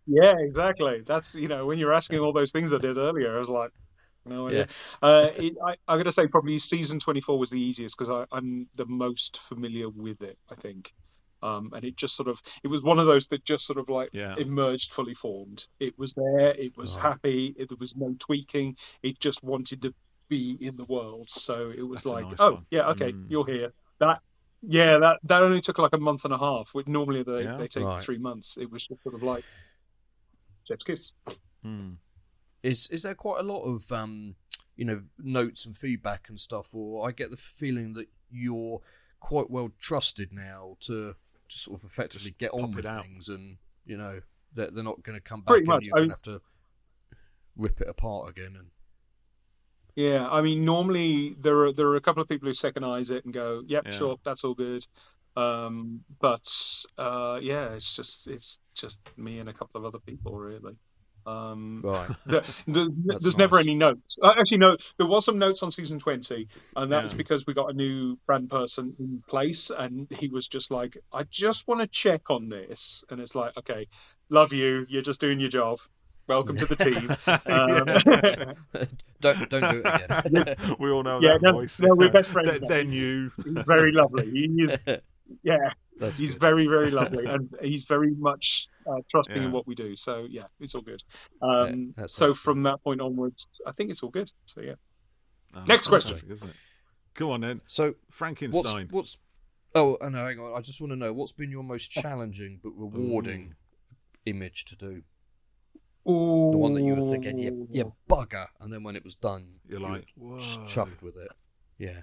Yeah, exactly. That's when you're asking all those things I did earlier, I was like, no idea. I'm going to say probably season 24 was the easiest because I'm the most familiar with it, I think. And it just it was one of those that just sort of like emerged fully formed. It was there, it was happy, there was no tweaking. It just wanted to be in the world. So it was like, okay, you're here. That only took like a month and a half, which normally they take 3 months. It was just sort of like chef's kiss. Is there quite a lot of notes and feedback and stuff, or I get the feeling that you're quite well trusted now to just sort of effectively get on with things, and that they're not going to come back and you're going to have to rip it apart again. And yeah, I mean, normally there are a couple of people who second eyes it and go, "Yep, sure, that's all good." But it's just me and a couple of other people really. Right. There's never any notes. Actually, no, there was some notes on season 20, and that was because we got a new brand person in place, and he was just like, "I just want to check on this," and it's like, "Okay, love you. You're just doing your job. Welcome to the team." Don't do it again. We all know that voice. No, we're best friends. Then you. He's very lovely. He's very, very lovely, and he's very much trusting in what we do. So yeah, it's all good. So from that point onwards, I think it's all good. So yeah. Next question. Isn't it? Come on then. So Frankenstein. What's? Oh no, hang on. I just want to know what's been your most challenging but rewarding image to do. Ooh. The one that you were thinking, you bugger, and then when it was done, you're like, chuffed with it. Yeah.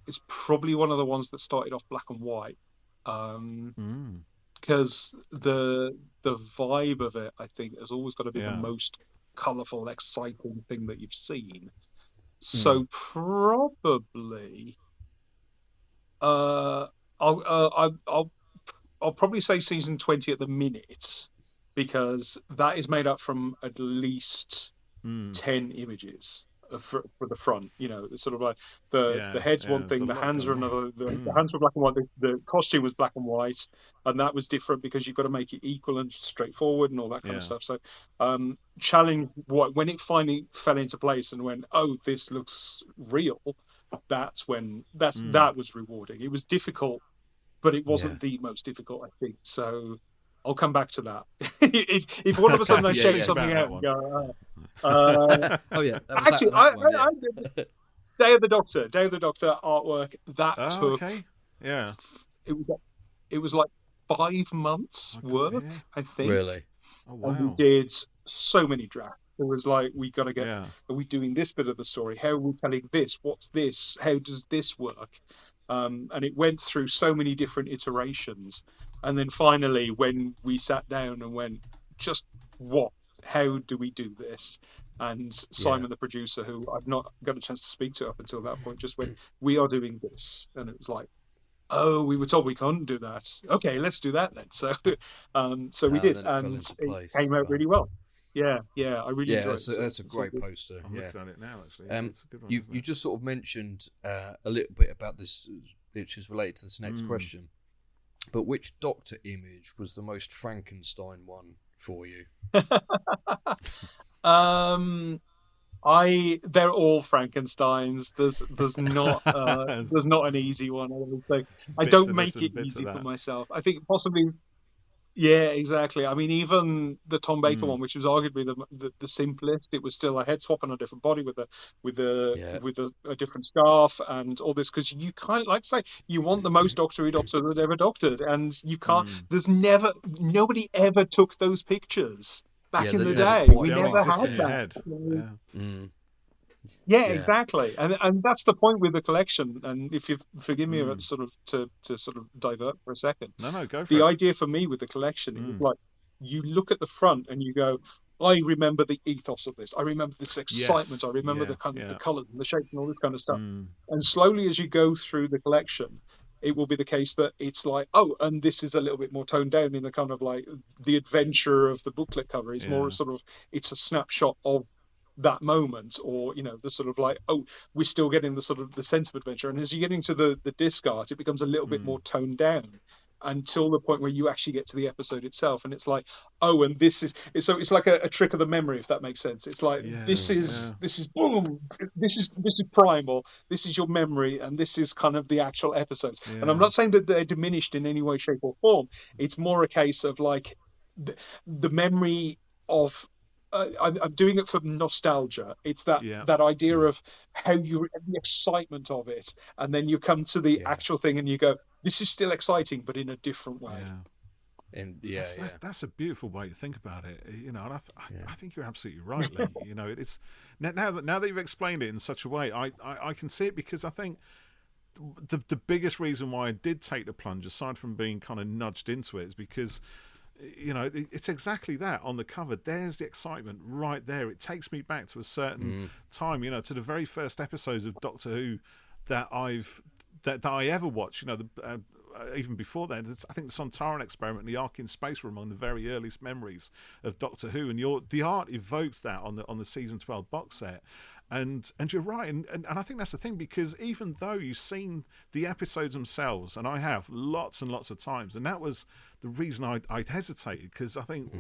It's probably one of the ones that started off black and white, because the vibe of it, I think, has always got to be the most colourful, exciting thing that you've seen. So probably, I'll probably say season 20 at the minute, because that is made up from at least 10 images. For the front, it's sort of like the head's one thing, the hands are another. The hands were black and white. The costume was black and white, and that was different because you've got to make it equal and straightforward and all that kind of stuff. So, challenge when it finally fell into place and went, oh, this looks real. That's when that was rewarding. It was difficult, but it wasn't the most difficult, I think. So I'll come back to that. if all of a sudden I shout something out and go, that was actually, I did Day of the Doctor artwork that took. Okay. Yeah. It was like 5 months work, I think. Really? Oh wow. And we did so many drafts. It was like, we got to get. Are we doing this bit of the story? How are we telling this? What's this? How does this work? And it went through so many different iterations. And then finally, when we sat down and went, just what? How do we do this? And Simon, the producer, who I've not got a chance to speak to up until that point, just went, we are doing this. And it was like, oh, we were told we couldn't do that. Okay, let's do that then. So, so we did, and it came out really well. Yeah, I really enjoyed it. That's a great poster. I'm looking at it now, actually. It's a good one, you just sort of mentioned a little bit about this, which is related to this next question. But which Doctor image was the most Frankenstein one for you? They're all Frankensteins. There's not an easy one. I don't make it easy for myself. I think possibly, yeah, exactly. I mean, even the Tom Baker one, which was arguably the simplest, it was still a head swap on a different body with a different scarf and all this, because you kind of like to say you want the most Doctory Doctor that ever doctored, and you can't. Nobody ever took those pictures. Back in the day, we never had that. Yeah, exactly, and that's the point with the collection. And if you forgive me, sort of to sort of divert for a second. No, go for it. The idea for me with the collection is like you look at the front and you go, I remember the ethos of this. I remember this excitement. I remember the kind of the colours and the shapes and all this kind of stuff. And slowly, as you go through the collection, it will be the case that it's like, oh, and this is a little bit more toned down in the kind of like the adventure of the booklet cover. It's more sort of, it's a snapshot of that moment, or, you know, the sort of like, oh, we're still getting the sort of the sense of adventure. And as you get into the disc art, it becomes a little bit more toned down until the point where you actually get to the episode itself. And it's like, oh, and so it's like a trick of the memory, if that makes sense. It's like, this is boom, this is primal, this is your memory, and this is kind of the actual episodes. And I'm not saying that they're diminished in any way, shape or form. It's more a case of like the memory of I'm doing it for nostalgia. It's that idea of how the excitement of it, and then you come to the actual thing and you go, this is still exciting, but in a different way. And that's a beautiful way to think about it, you know. And I think you're absolutely right, Lee. You know, it's now that you've explained it in such a way, I can see it, because I think the biggest reason why I did take the plunge, aside from being kind of nudged into it, is because, you know, it's exactly that on the cover. There's the excitement right there. It takes me back to a certain time, you know, to the very first episodes of Doctor Who that I ever watched. You know, even before then, I think the Sontaran experiment and the Ark in Space were among the very earliest memories of Doctor Who, and the art evokes that on the season 12 box set. And you're right, and I think that's the thing, because even though you've seen the episodes themselves, and I have lots and lots of times, and that was the reason I hesitated, because I think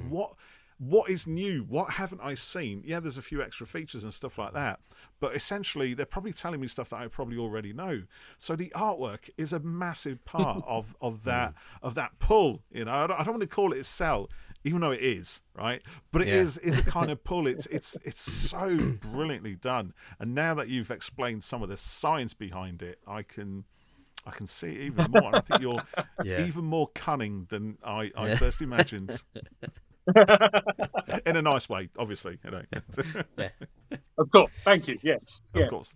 what is new? What haven't I seen? Yeah, there's a few extra features and stuff like that, but essentially they're probably telling me stuff that I probably already know. So the artwork is a massive part of that pull. You know, I don't want to call it a sell, even though it is, right? But it is a kind of pull. It's so brilliantly done. And now that you've explained some of the science behind it, I can see it even more. And I think you're even more cunning than I first imagined. In a nice way, obviously, you know. Of course, thank you. Yes, of course.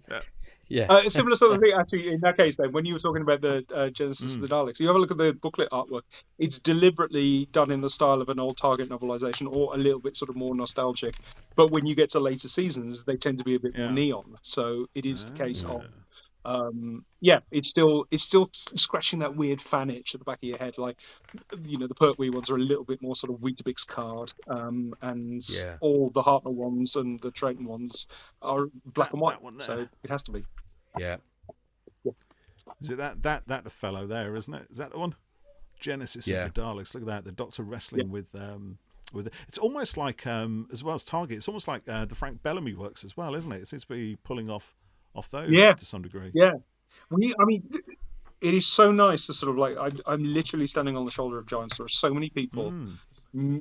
A similar sort of thing, actually. In that case, then, when you were talking about the Genesis of the Daleks, you have a look at the booklet artwork. It's deliberately done in the style of an old Target novelization, or a little bit sort of more nostalgic. But when you get to later seasons, they tend to be a bit more neon. So it is the case of. It's still scratching that weird fan itch at the back of your head. Like, you know, the Pertwee ones are a little bit more sort of Weetabix card, and all the Hartnell ones and the Trayton ones are black and white. So it has to be. Yeah. Is it that the fellow there, isn't it? Is that the one? Genesis of the Daleks. Look at that. The Doctor wrestling with it's almost like as well as Target. It's almost like the Frank Bellamy works as well, isn't it? It seems to be pulling off those to some degree. It is so nice to sort of like, I'm literally standing on the shoulder of giants. There are so many people,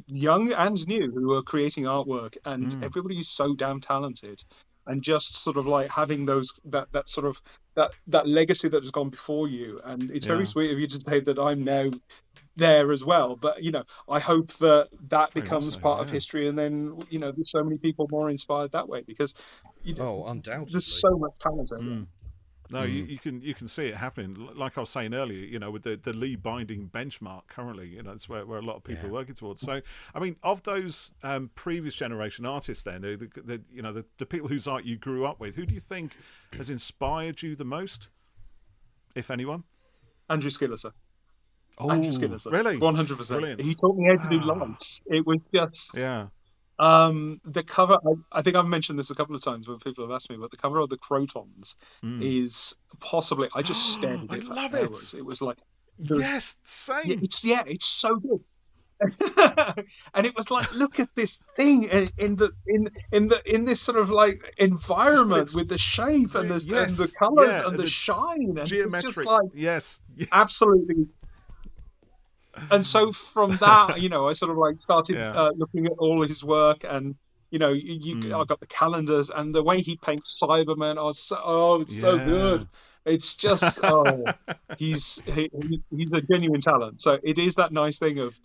young and new, who are creating artwork, and everybody is so damn talented. And just sort of like having that sort of that legacy that has gone before you, and it's very sweet of you to say that I'm now there as well. But, you know, I hope that becomes part of history, and then, you know, there's so many people more inspired that way, because undoubtedly there's so much talent out there. No, you can see it happening. Like I was saying earlier, you know, with the Lee binding benchmark currently, you know, that's where a lot of people are working towards. So, I mean, of those previous generation artists, then the people whose art you grew up with, who do you think has inspired you the most, if anyone? Andrew Skilleter. Oh, Andrew Skilleter. Really? 100%. Brilliant. He taught me how to do lights. It was just... Yeah. The cover, I think I've mentioned this a couple of times when people have asked me, but the cover of the Crotons is possibly, I just stared at it. I love it. It was like, yes, same. It's so good. And it was like, look at this thing in this sort of like environment with the shape and the colours and the shine and geometric. Just like, absolutely. And so from that, I sort of like started looking at all his work, and I got the calendars and the way he paints Cybermen. It's so good. It's just he's a genuine talent. So it is that nice thing of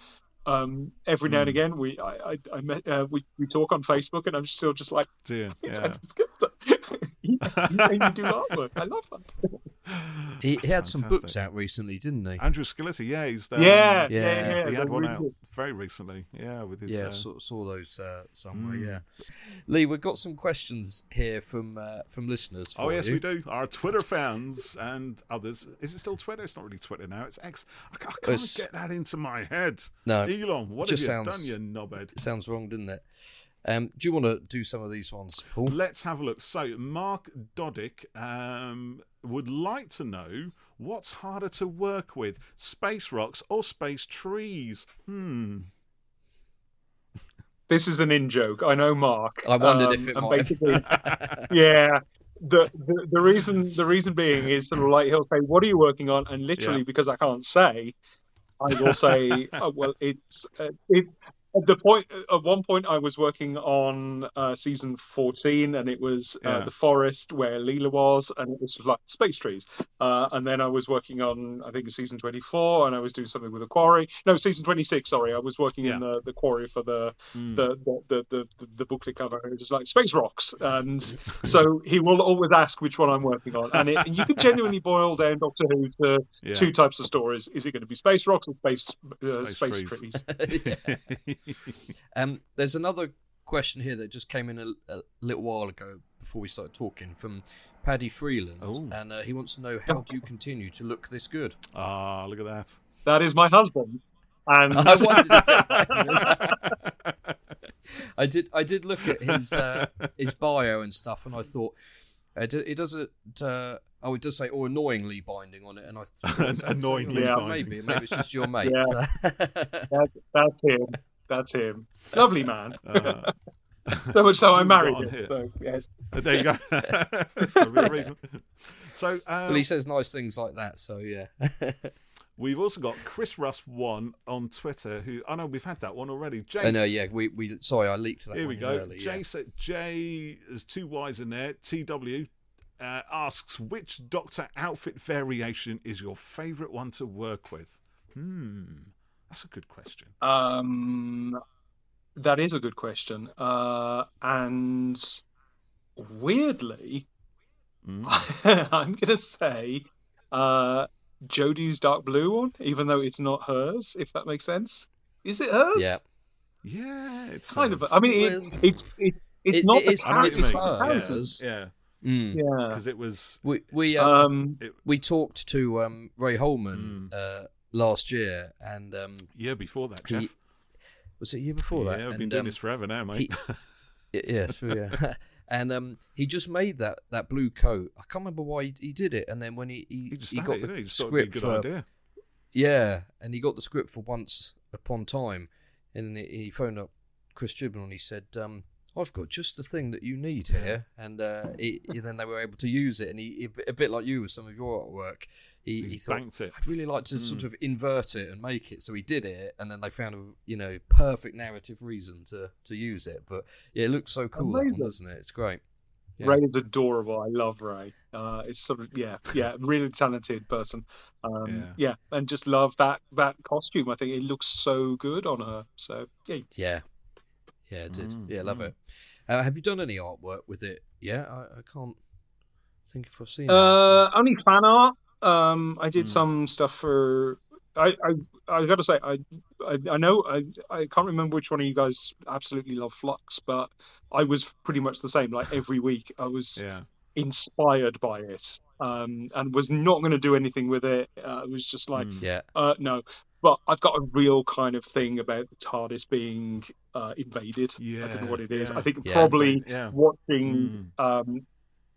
every now and again we talk on Facebook, and I'm still just like, you do artwork. I love that. He had some books out recently, didn't he? Andrew Skilleter, he's he had one out very recently. Yeah, with his saw those somewhere. Lee, we've got some questions here from listeners. Oh yes, we do. Our Twitter fans and others. Is it still Twitter? It's not really Twitter now. It's X. I can't get that into my head. No, Elon, what have you done, you knobhead? It sounds wrong, didn't it? Do you want to do some of these ones, Paul? Let's have a look. So, Mark Dodick would like to know what's harder to work with, space rocks or space trees? This is an in-joke. I know, Mark. I wondered if it might. Basically, The reason being is sort of like he'll say, "What are you working on?" And literally, because I can't say, I will say, "Oh, well, it's At one point, I was working on season 14, and it was the forest where Leela was, and it was like space trees. And then I was working on, I think, season 24, and I was doing something with a quarry. No, season 26. Sorry, I was working in the quarry for the booklet cover. It was like space rocks, and so he will always ask which one I'm working on, and you can genuinely boil down Doctor Who to two types of stories. Is it going to be space rocks or space trees? There's another question here that just came in a little while ago before we started talking from Paddy Freeland, and he wants to know, how do you continue to look this good? Ah, look at that. That is my husband. And I wondered I did look at his bio and stuff, and I thought it doesn't. It does say annoyingly binding on it, and I thought annoyingly binding. Maybe it's just your mate. Yeah. That's him. That's him. Lovely man. So much so I married him. So, yes. There you go. That's got to be a reason. So, well, he says nice things like that. So yeah. We've also got Chris Russ 1 on Twitter. Who I know we've had that one already. Jace. No, yeah. We sorry, I leaked that. Here we go. Early, Jace at J. There's two Y's in there. TW. Asks, which Doctor outfit variation is your favourite one to work with? That's a good question. That is a good question. And weirdly, I'm going to say Jodie's dark blue one, even though it's not hers, if that makes sense. Is it hers? Yeah. Yeah, it's kind hers. of. I mean, it's not the characters. Yeah. Because it was we talked to Ray Holman last year, and year before that, Jeff. Was it a year before that? Yeah, I've been doing this forever now, mate. Yes, yeah. And he just made that blue coat. I can't remember why he did it. And then when he got the script for, idea. Yeah, and he got the script for Once Upon Time, and he phoned up Chris Gibbon and he said, I've got just the thing that you need here, and then they were able to use it. And he a bit like you with some of your artwork, he thought, I'd really like to sort of invert it and make it. So he did it, and then they found a perfect narrative reason to use it. But yeah, it looks so cool, that one, doesn't it? It's great. Yeah. Ray is adorable. I love Ray. It's sort of really talented person. And just love that costume. I think it looks so good on her. So yeah. Yeah, it did. Yeah, love it. Have you done any artwork with it? Yeah, I can't think if I've seen it. Only fan art. I did some stuff for. I got to say, I know I can't remember which one of you guys absolutely love Flux, but I was pretty much the same. Like every week, I was inspired by it, and was not going to do anything with it. It was just like, no. But I've got a real kind of thing about the TARDIS being invaded. I don't know what it is. I think probably watching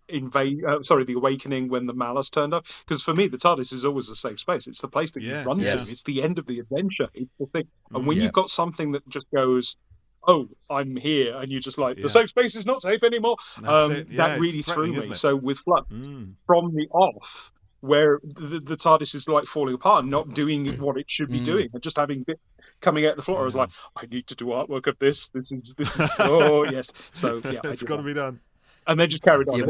The Awakening when the Malice turned up. Because for me, the TARDIS is always a safe space. It's the place that you run to. It's the end of the adventure. It's the thing. And when you've got something that just goes, oh, I'm here, and you're just like, the safe space is not safe anymore. That really threw me. So with Flux, from the off, where the TARDIS is like falling apart and not doing what it should be doing, and just having coming out the floor, I was like, I need to do artwork of this. This is oh yes. So it's got to be done. And they just carried on. Yeah,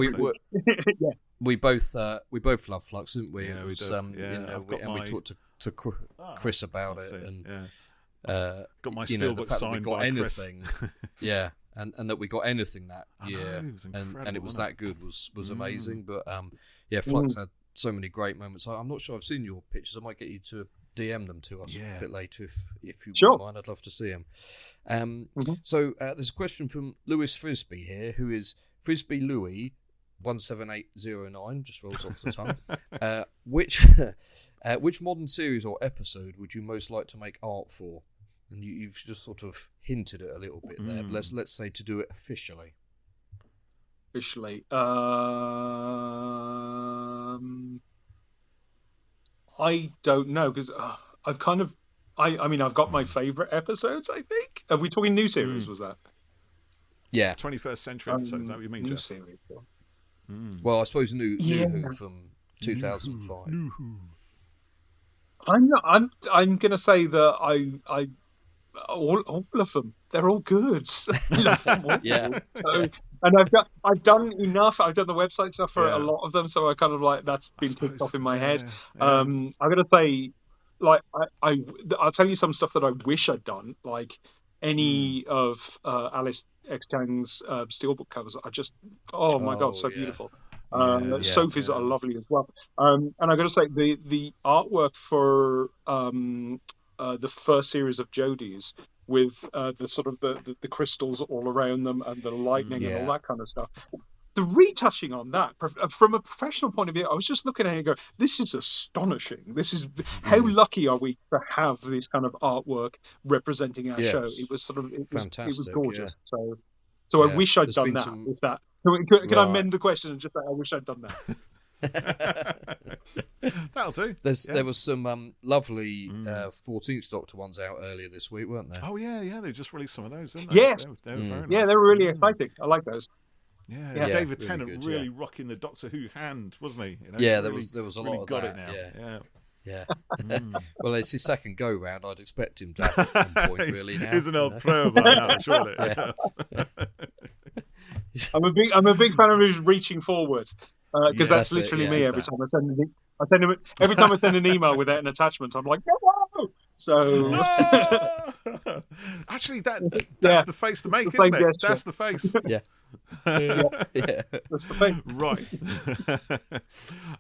we both love Flux, didn't we? Yeah, we do. We talked to Chris about it, and got my steelbook signed by anything. Chris. And that we got anything that year, and it was that good was amazing. But Flux had so many great moments. I'm not sure I've seen your pictures. I might get you to DM them to us a bit later if you wouldn't mind. I'd love to see them. So there's a question from Lewis Frisbee here, who is Frisbee Louis 17809, just rolls off the tongue. Which modern series or episode would you most like to make art for? And you've just sort of hinted it a little bit there. But let's say to do it officially. I don't know, because I've kind of I mean I've got my favourite episodes, I think. Are we talking new series, was that? Yeah. 21st century episodes, is that what you mean, new Jeff? Series. Well, I suppose new Who from 2005. I'm gonna say that I all of them, they're all good. Yeah. So, and I've done enough. I've done the website stuff for a lot of them, so I kind of like that's been ticked off in my head. I'm gonna say, like, I'll tell you some stuff that I wish I'd done, like any of Alice X Chang's steelbook covers. I just, oh my god, so beautiful. Sophie's are lovely as well. And I'm gonna say the artwork for the first series of Jodie's, with the sort of the crystals all around them and the lightning and all that kind of stuff. The retouching on that, from a professional point of view, I was just looking at it and go, this is astonishing. This is how lucky are we to have this kind of artwork representing our show. It was sort of fantastic. It was gorgeous. So I wish I'd done that with that. Can I amend the question and just say I wish I'd done that? That'll do. There was some lovely 14th Doctor ones out earlier this week, weren't there? Oh yeah, they just released some of those, didn't they? Yes, they were very nice. They were really exciting. I like those. Yeah, David Tennant really rocking the Doctor Who hand, wasn't he? You know, there was a lot of got that. It now. Yeah. Well, it's his second go round. I'd expect him to have it on point really now. He's an old pro by now, surely. I'm a big fan of his reaching forward, because that's literally me every time every time I send an email with an attachment, I'm like, no! So actually, that's the face to make, isn't it? Gesture. That's the face. Yeah. That's the thing. Right.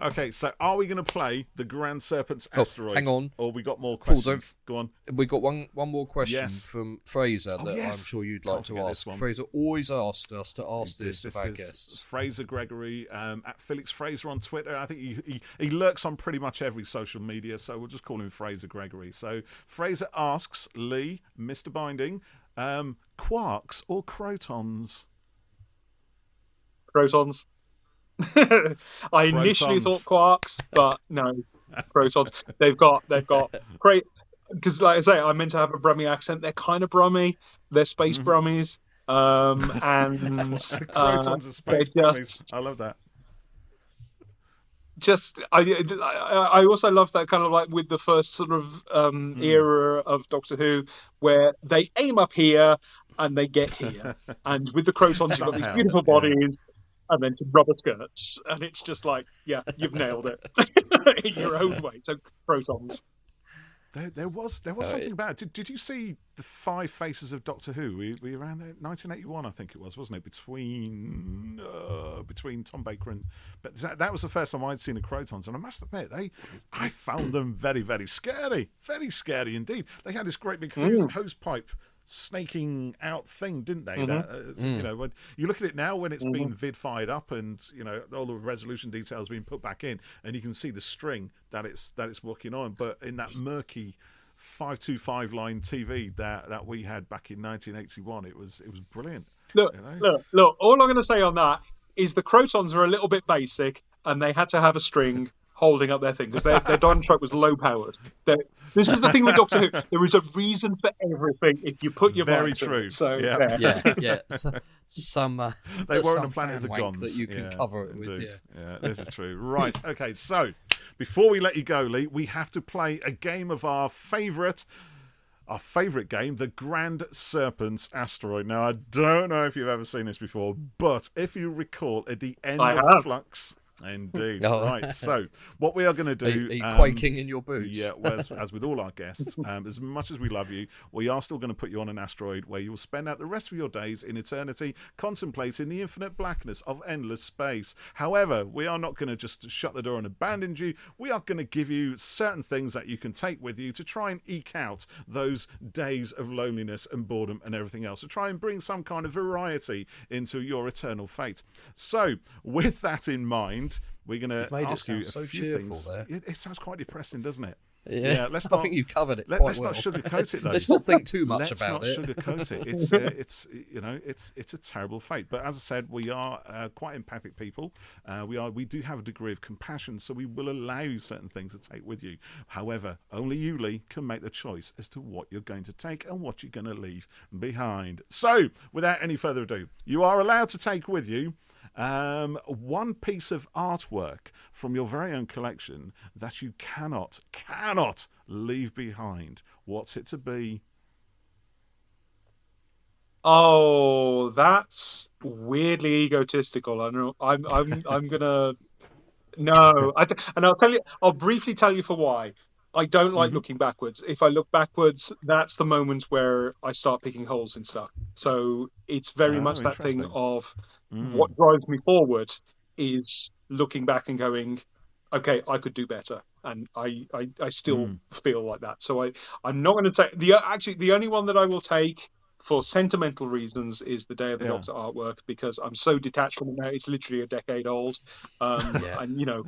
Okay, so are we going to play the Grand Serpent's Asteroid? Hang on. Or we got more questions? Go on. We got one more question from Fraser that I'm sure you'd like to ask. Fraser always asked us to ask this of our guests. Fraser Gregory, at Felix Fraser on Twitter. I think he lurks on pretty much every social media, so we'll just call him Fraser Gregory. So Fraser asks Lee, Mr. Binding, quarks or crotons? Protons. I initially thought quarks, but no, protons. They've got great, because like I say, I'm meant to have a Brummie accent. They're kind of Brummy. They're space Brummies. And crotons are space Brummies. I love that. I also love that kind of like with the first sort of era of Doctor Who, where they aim up here and they get here, and with the crotons you've got these beautiful bodies. And then some rubber skirts, and it's just like, you've nailed it in your own way. So protons. There was something about it. Did you see the 5 Faces of Doctor Who? We around there, 1981, I think it was, wasn't it? Between Tom Baker and, but that was the first time I'd seen the crotons, and I must admit, I found them very, very scary indeed. They had this great big hose pipe snaking out thing, didn't they? You know, when you look at it now, when it's been vid-fired up and, you know, all the resolution details being put back in, and you can see the string that it's working on. But in that murky 525 line TV that we had back in 1981, it was brilliant. Look, you know? look. All I'm going to say on that is the Crotons are a little bit basic, and they had to have a string holding up their thing because their dynamic was low powered. This is the thing with Doctor Who. There is a reason for everything if you put your very mind true. To it. So yeah. So, some they were on the planet of the Gons that you can cover it with. Yeah, this is true. Right. Okay. So before we let you go, Lee, we have to play a game of our favourite game, the Grand Serpent's Asteroid. Now, I don't know if you've ever seen this before, but if you recall, at the end of Flux. Indeed. Right. So, what we are going to do... Are you quaking in your boots? Yeah, well, as with all our guests, as much as we love you, we are still going to put you on an asteroid where you will spend out the rest of your days in eternity contemplating the infinite blackness of endless space. However, we are not going to just shut the door and abandon you. We are going to give you certain things that you can take with you to try and eke out those days of loneliness and boredom and everything else, to try and bring some kind of variety into your eternal fate. So, with that in mind, we're going to ask you a few things. It sounds quite depressing, doesn't it? Yeah, let's not, I think you covered it. Let's not sugarcoat it, though. Let's not think too much about it. Let's not sugarcoat it. It's a terrible fate. But as I said, we are quite empathic people. We do have a degree of compassion, so we will allow you certain things to take with you. However, only you, Lee, can make the choice as to what you're going to take and what you're going to leave behind. So, without any further ado, you are allowed to take with you one piece of artwork from your very own collection that you cannot leave behind. What's it to be? Oh, that's weirdly egotistical. I know. I'm gonna no. And I'll briefly tell you for why. I don't like looking backwards. If I look backwards, that's the moment where I start picking holes in stuff. So it's very much that thing of what drives me forward is looking back and going, okay, I could do better. And I still feel like that. So I'm not going to take the only one that I will take for sentimental reasons is the Day of the Doctor artwork, because I'm so detached from it now. It's literally a decade old. And, you know,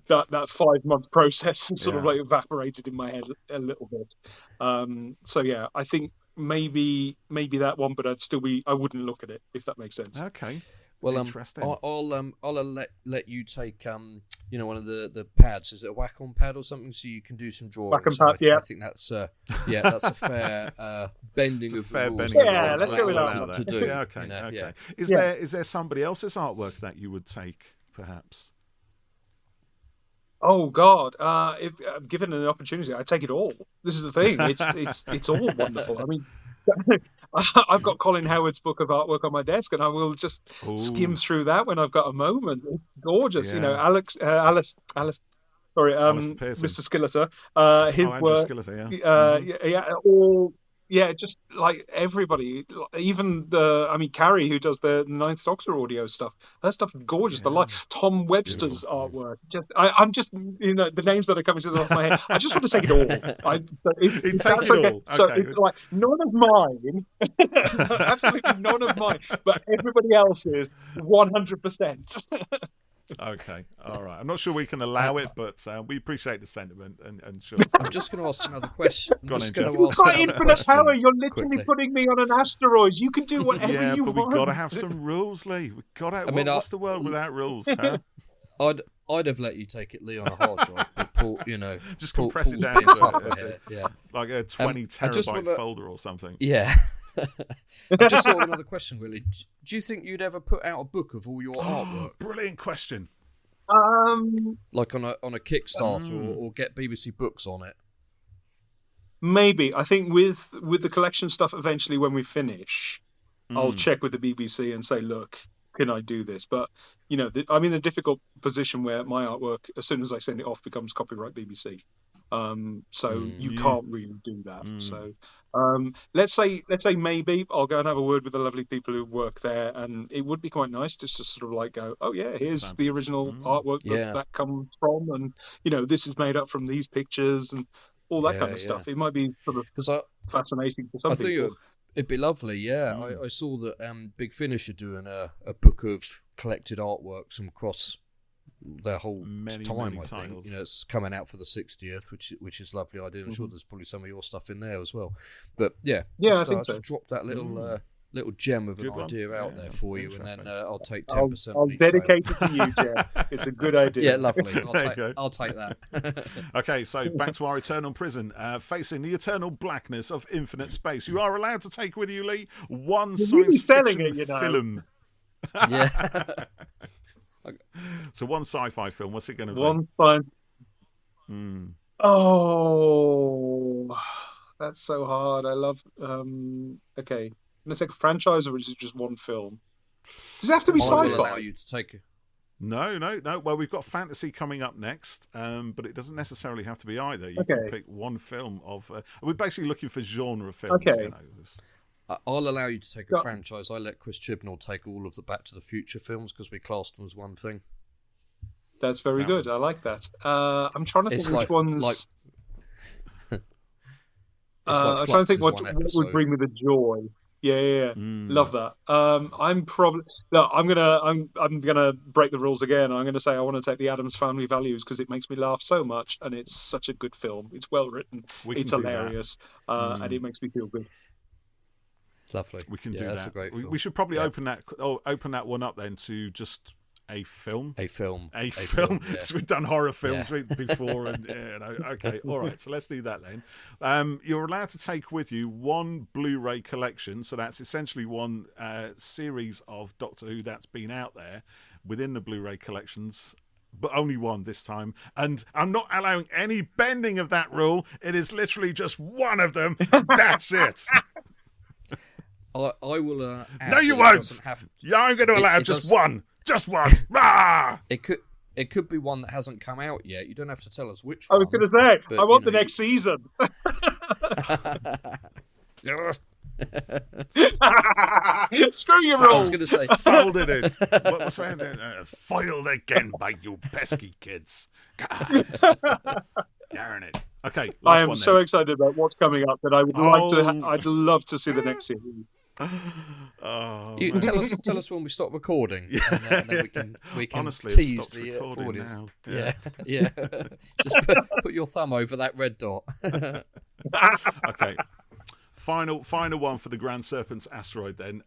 that 5-month process sort of like evaporated in my head a little bit. So, yeah, I think maybe that one, but I wouldn't look at it, if that makes sense. Okay. Well, interesting. I'll let you take one of the pads. Is it a Wacom pad or something, so you can do some drawings? Wacom pad, I think that's that's a fair bending of the rules. Yeah, let's go with that. To do. Yeah, okay, okay. Yeah. Is there somebody else's artwork that you would take, perhaps? Oh God! If given an opportunity, I take it all. This is the thing; it's all wonderful. I mean, I've got Colin Howard's book of artwork on my desk, and I will just skim through that when I've got a moment. It's gorgeous, you know. Alice. Sorry, Mr. Skilleter. His work. Skilleter, all. Yeah, just like everybody, even Carrie, who does the Ninth Doctor audio stuff, that stuff is gorgeous. The Tom Webster's artwork. I'm just, the names that are coming to the top of my head. I just want to take it all. Take it all. Okay. So it's like none of mine, absolutely none of mine, but everybody else's 100%. Okay, all right. I'm not sure we can allow it, but we appreciate the sentiment and sure. I'm just going to ask another question. You've got infinite power. You're literally putting me on an asteroid. You can do whatever you want. Yeah, but we've got to have some rules, Lee. We've got to. What's the world without rules? Huh? I'd have let you take it, Lee, on a hard drive, but Paul, just compress it down to like a 20 terabyte folder or something. Yeah. I just thought of another question, really. Do you think you'd ever put out a book of all your artwork? Brilliant question. Like on a Kickstarter or get BBC Books on it? Maybe. I think with the collection stuff, eventually when we finish, I'll check with the BBC and say, look, can I do this? But, I'm in a difficult position where my artwork, as soon as I send it off, becomes copyright BBC. So you can't really do that. So let's say maybe I'll go and have a word with the lovely people who work there, and it would be quite nice just to sort of like go, oh yeah, here's the original artwork that comes from, and this is made up from these pictures and all that kind of stuff. It might be sort of fascinating for some people. It'd be lovely, yeah. I saw that Big Finish are doing a book of collected artworks from across their whole time. I think it's coming out for the 60th, which is a lovely idea. I'm sure there's probably some of your stuff in there as well. But I think just drop that little gem of an idea out there for you, and then I'll take 10%. I'll dedicate it to you, Jeff. It's a good idea. Yeah, lovely. I'll take that. Okay, so back to our eternal prison, facing the eternal blackness of infinite space. You are allowed to take with you, Lee, one science fiction film. Yeah. So one sci-fi film. What's it going to be? One fun. Oh, that's so hard. I love. Okay. Going to take a franchise, or is it just one film? Does it have to be sci-fi? Will allow you to take. No. Well, we've got fantasy coming up next, but it doesn't necessarily have to be either. You can pick one film of. We're basically looking for genre films. Okay. You know. I'll allow you to take a franchise. I let Chris Chibnall take all of the Back to the Future films because we classed them as one thing. That's very good. I like that. I'm trying to think which ones. I'm trying to think what would bring me the joy. Yeah. Love that. I'm gonna break the rules again. I'm gonna say I want to take the Addams Family Values because it makes me laugh so much, and it's such a good film. It's well written. It's hilarious, and it makes me feel good. Lovely. We can do that's that. A great film. We should probably open that one up then to just a film. A film. Yeah. So we've done horror films before, and okay, all right. So let's do that then. You're allowed to take with you one Blu-ray collection. So that's essentially one series of Doctor Who that's been out there within the Blu-ray collections. But only one this time. And I'm not allowing any bending of that rule. It is literally just one of them. That's it. I will. No, you won't. I'm going to allow just one. Just one. Rah! It could be one that hasn't come out yet. You don't have to tell us which one. I was going to say, I want the next season. Screw your rules. I was going to say, folded in. What's that? Foiled again by you pesky kids. Darn it. Okay, I am so excited about what's coming up that I would I'd love to see the next season. You tell us when we stop recording, and then we can honestly, tease the audience. Now. Yeah. Just put your thumb over that red dot. Okay. Final one for the Grand Serpent's Asteroid then.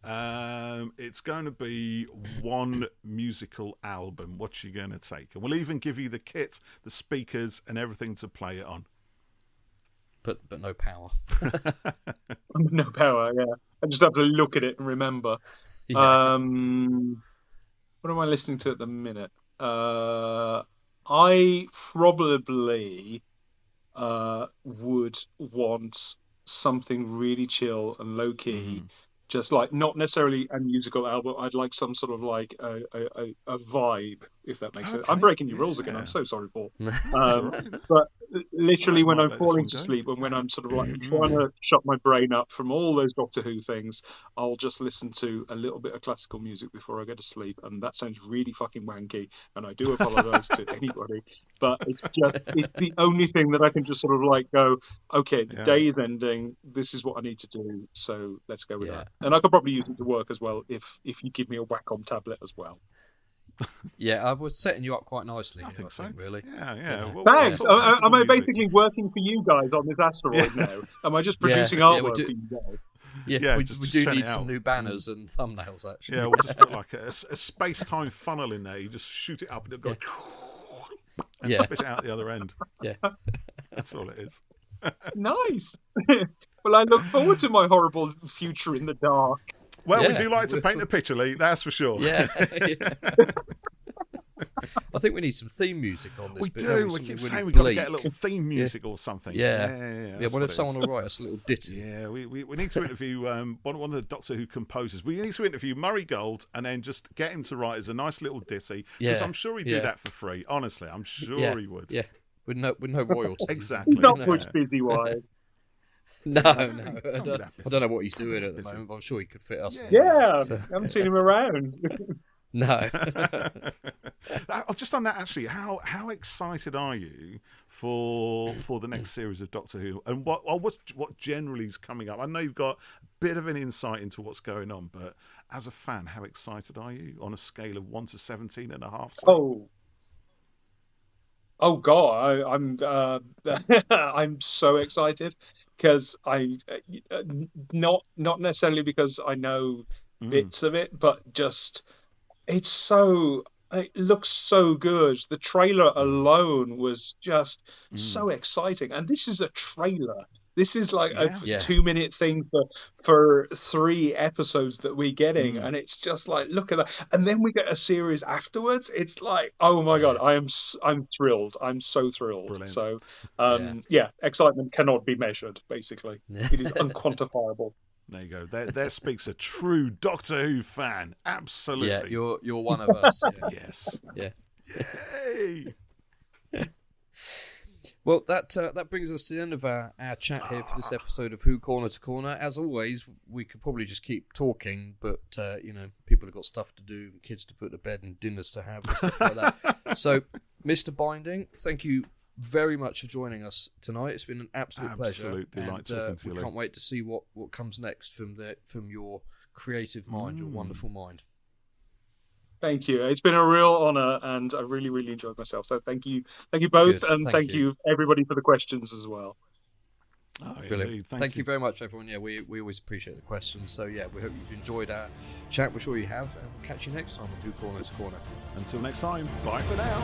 It's going to be one musical album. What you going to take? And we'll even give you the kit, the speakers, and everything to play it on. But no power. No power, yeah. I just have to look at it and remember. Yeah. What am I listening to at the minute? I probably would want something really chill and low key, just like not necessarily a musical album. I'd like some sort of like a vibe, if that makes sense. I'm breaking your rules again. I'm so sorry, Paul. But literally, when I'm falling to sleep and when I'm sort of like trying to shut my brain up from all those Doctor Who things, I'll just listen to a little bit of classical music before I go to sleep. And that sounds really fucking wanky, and I do apologise to anybody, but it's the only thing that I can just sort of like go, okay, the day is ending. This is what I need to do. So let's go with that. And I could probably use it to work as well if you give me a Wacom tablet as well. Yeah, I was setting you up quite nicely. I think so. Really. Yeah. Thanks. Am I basically working for you guys on this asteroid now? Am I just producing artwork for you guys? Yeah, we do need some new banners and thumbnails, actually. Yeah, we'll just put like a space-time funnel in there. You just shoot it up and it'll go and spit it out the other end. Yeah. That's all it is. Nice. Well, I look forward to my horrible future in the dark. Well, we do like to paint a picture, Lee, that's for sure. Yeah. I think we need some theme music on this. We bit, do. We keep saying we've got to get a little theme music or something. Yeah. What if someone will write us a little ditty? Yeah, we need to interview one of the Doctor Who composers. We need to interview Murray Gold and then just get him to write us a nice little ditty. Because I'm sure he'd do that for free. Honestly, I'm sure he would. Yeah, with no royalties. Exactly. Not much busy wise. No. I don't know what he's doing at the moment, but I'm sure he could fit us. Yeah, I haven't seen him around. No. Just on that, actually, how excited are you for the next series of Doctor Who, and what generally is coming up? I know you've got a bit of an insight into what's going on, but as a fan, how excited are you on a scale of 1 to 17.5? Oh God, I'm I'm so excited because not necessarily because I know bits of it, but just it looks so good. The trailer alone was just so exciting, and this is a trailer. This is like a 2-minute thing for 3 episodes that we're getting, and it's just like, look at that. And then we get a series afterwards. It's like, oh my God, I'm thrilled. I'm so thrilled. Brilliant. So, excitement cannot be measured. Basically, it is unquantifiable. There you go. There speaks a true Doctor Who fan. Absolutely. Yeah, you're one of us. Yeah. Yes. Yeah. Yay. Well, that brings us to the end of our chat here for this episode of Who Corner to Corner. As always, we could probably just keep talking, but people have got stuff to do, kids to put to bed, and dinners to have, and stuff like that. So, Mr. Binding, thank you very much for joining us tonight. It's been an absolute pleasure. Absolute delight talking to you. We can't wait to see what comes next from your creative mind, your wonderful mind. Thank you. It's been a real honour, and I really, really enjoyed myself. So thank you both, Good. and thank you everybody for the questions as well. Oh, brilliant. Thank you very much, everyone. Yeah, we always appreciate the questions. So yeah, we hope you've enjoyed our chat. We're sure you have, and we'll catch you next time on Who Corner to Corner. Until next time, bye for now.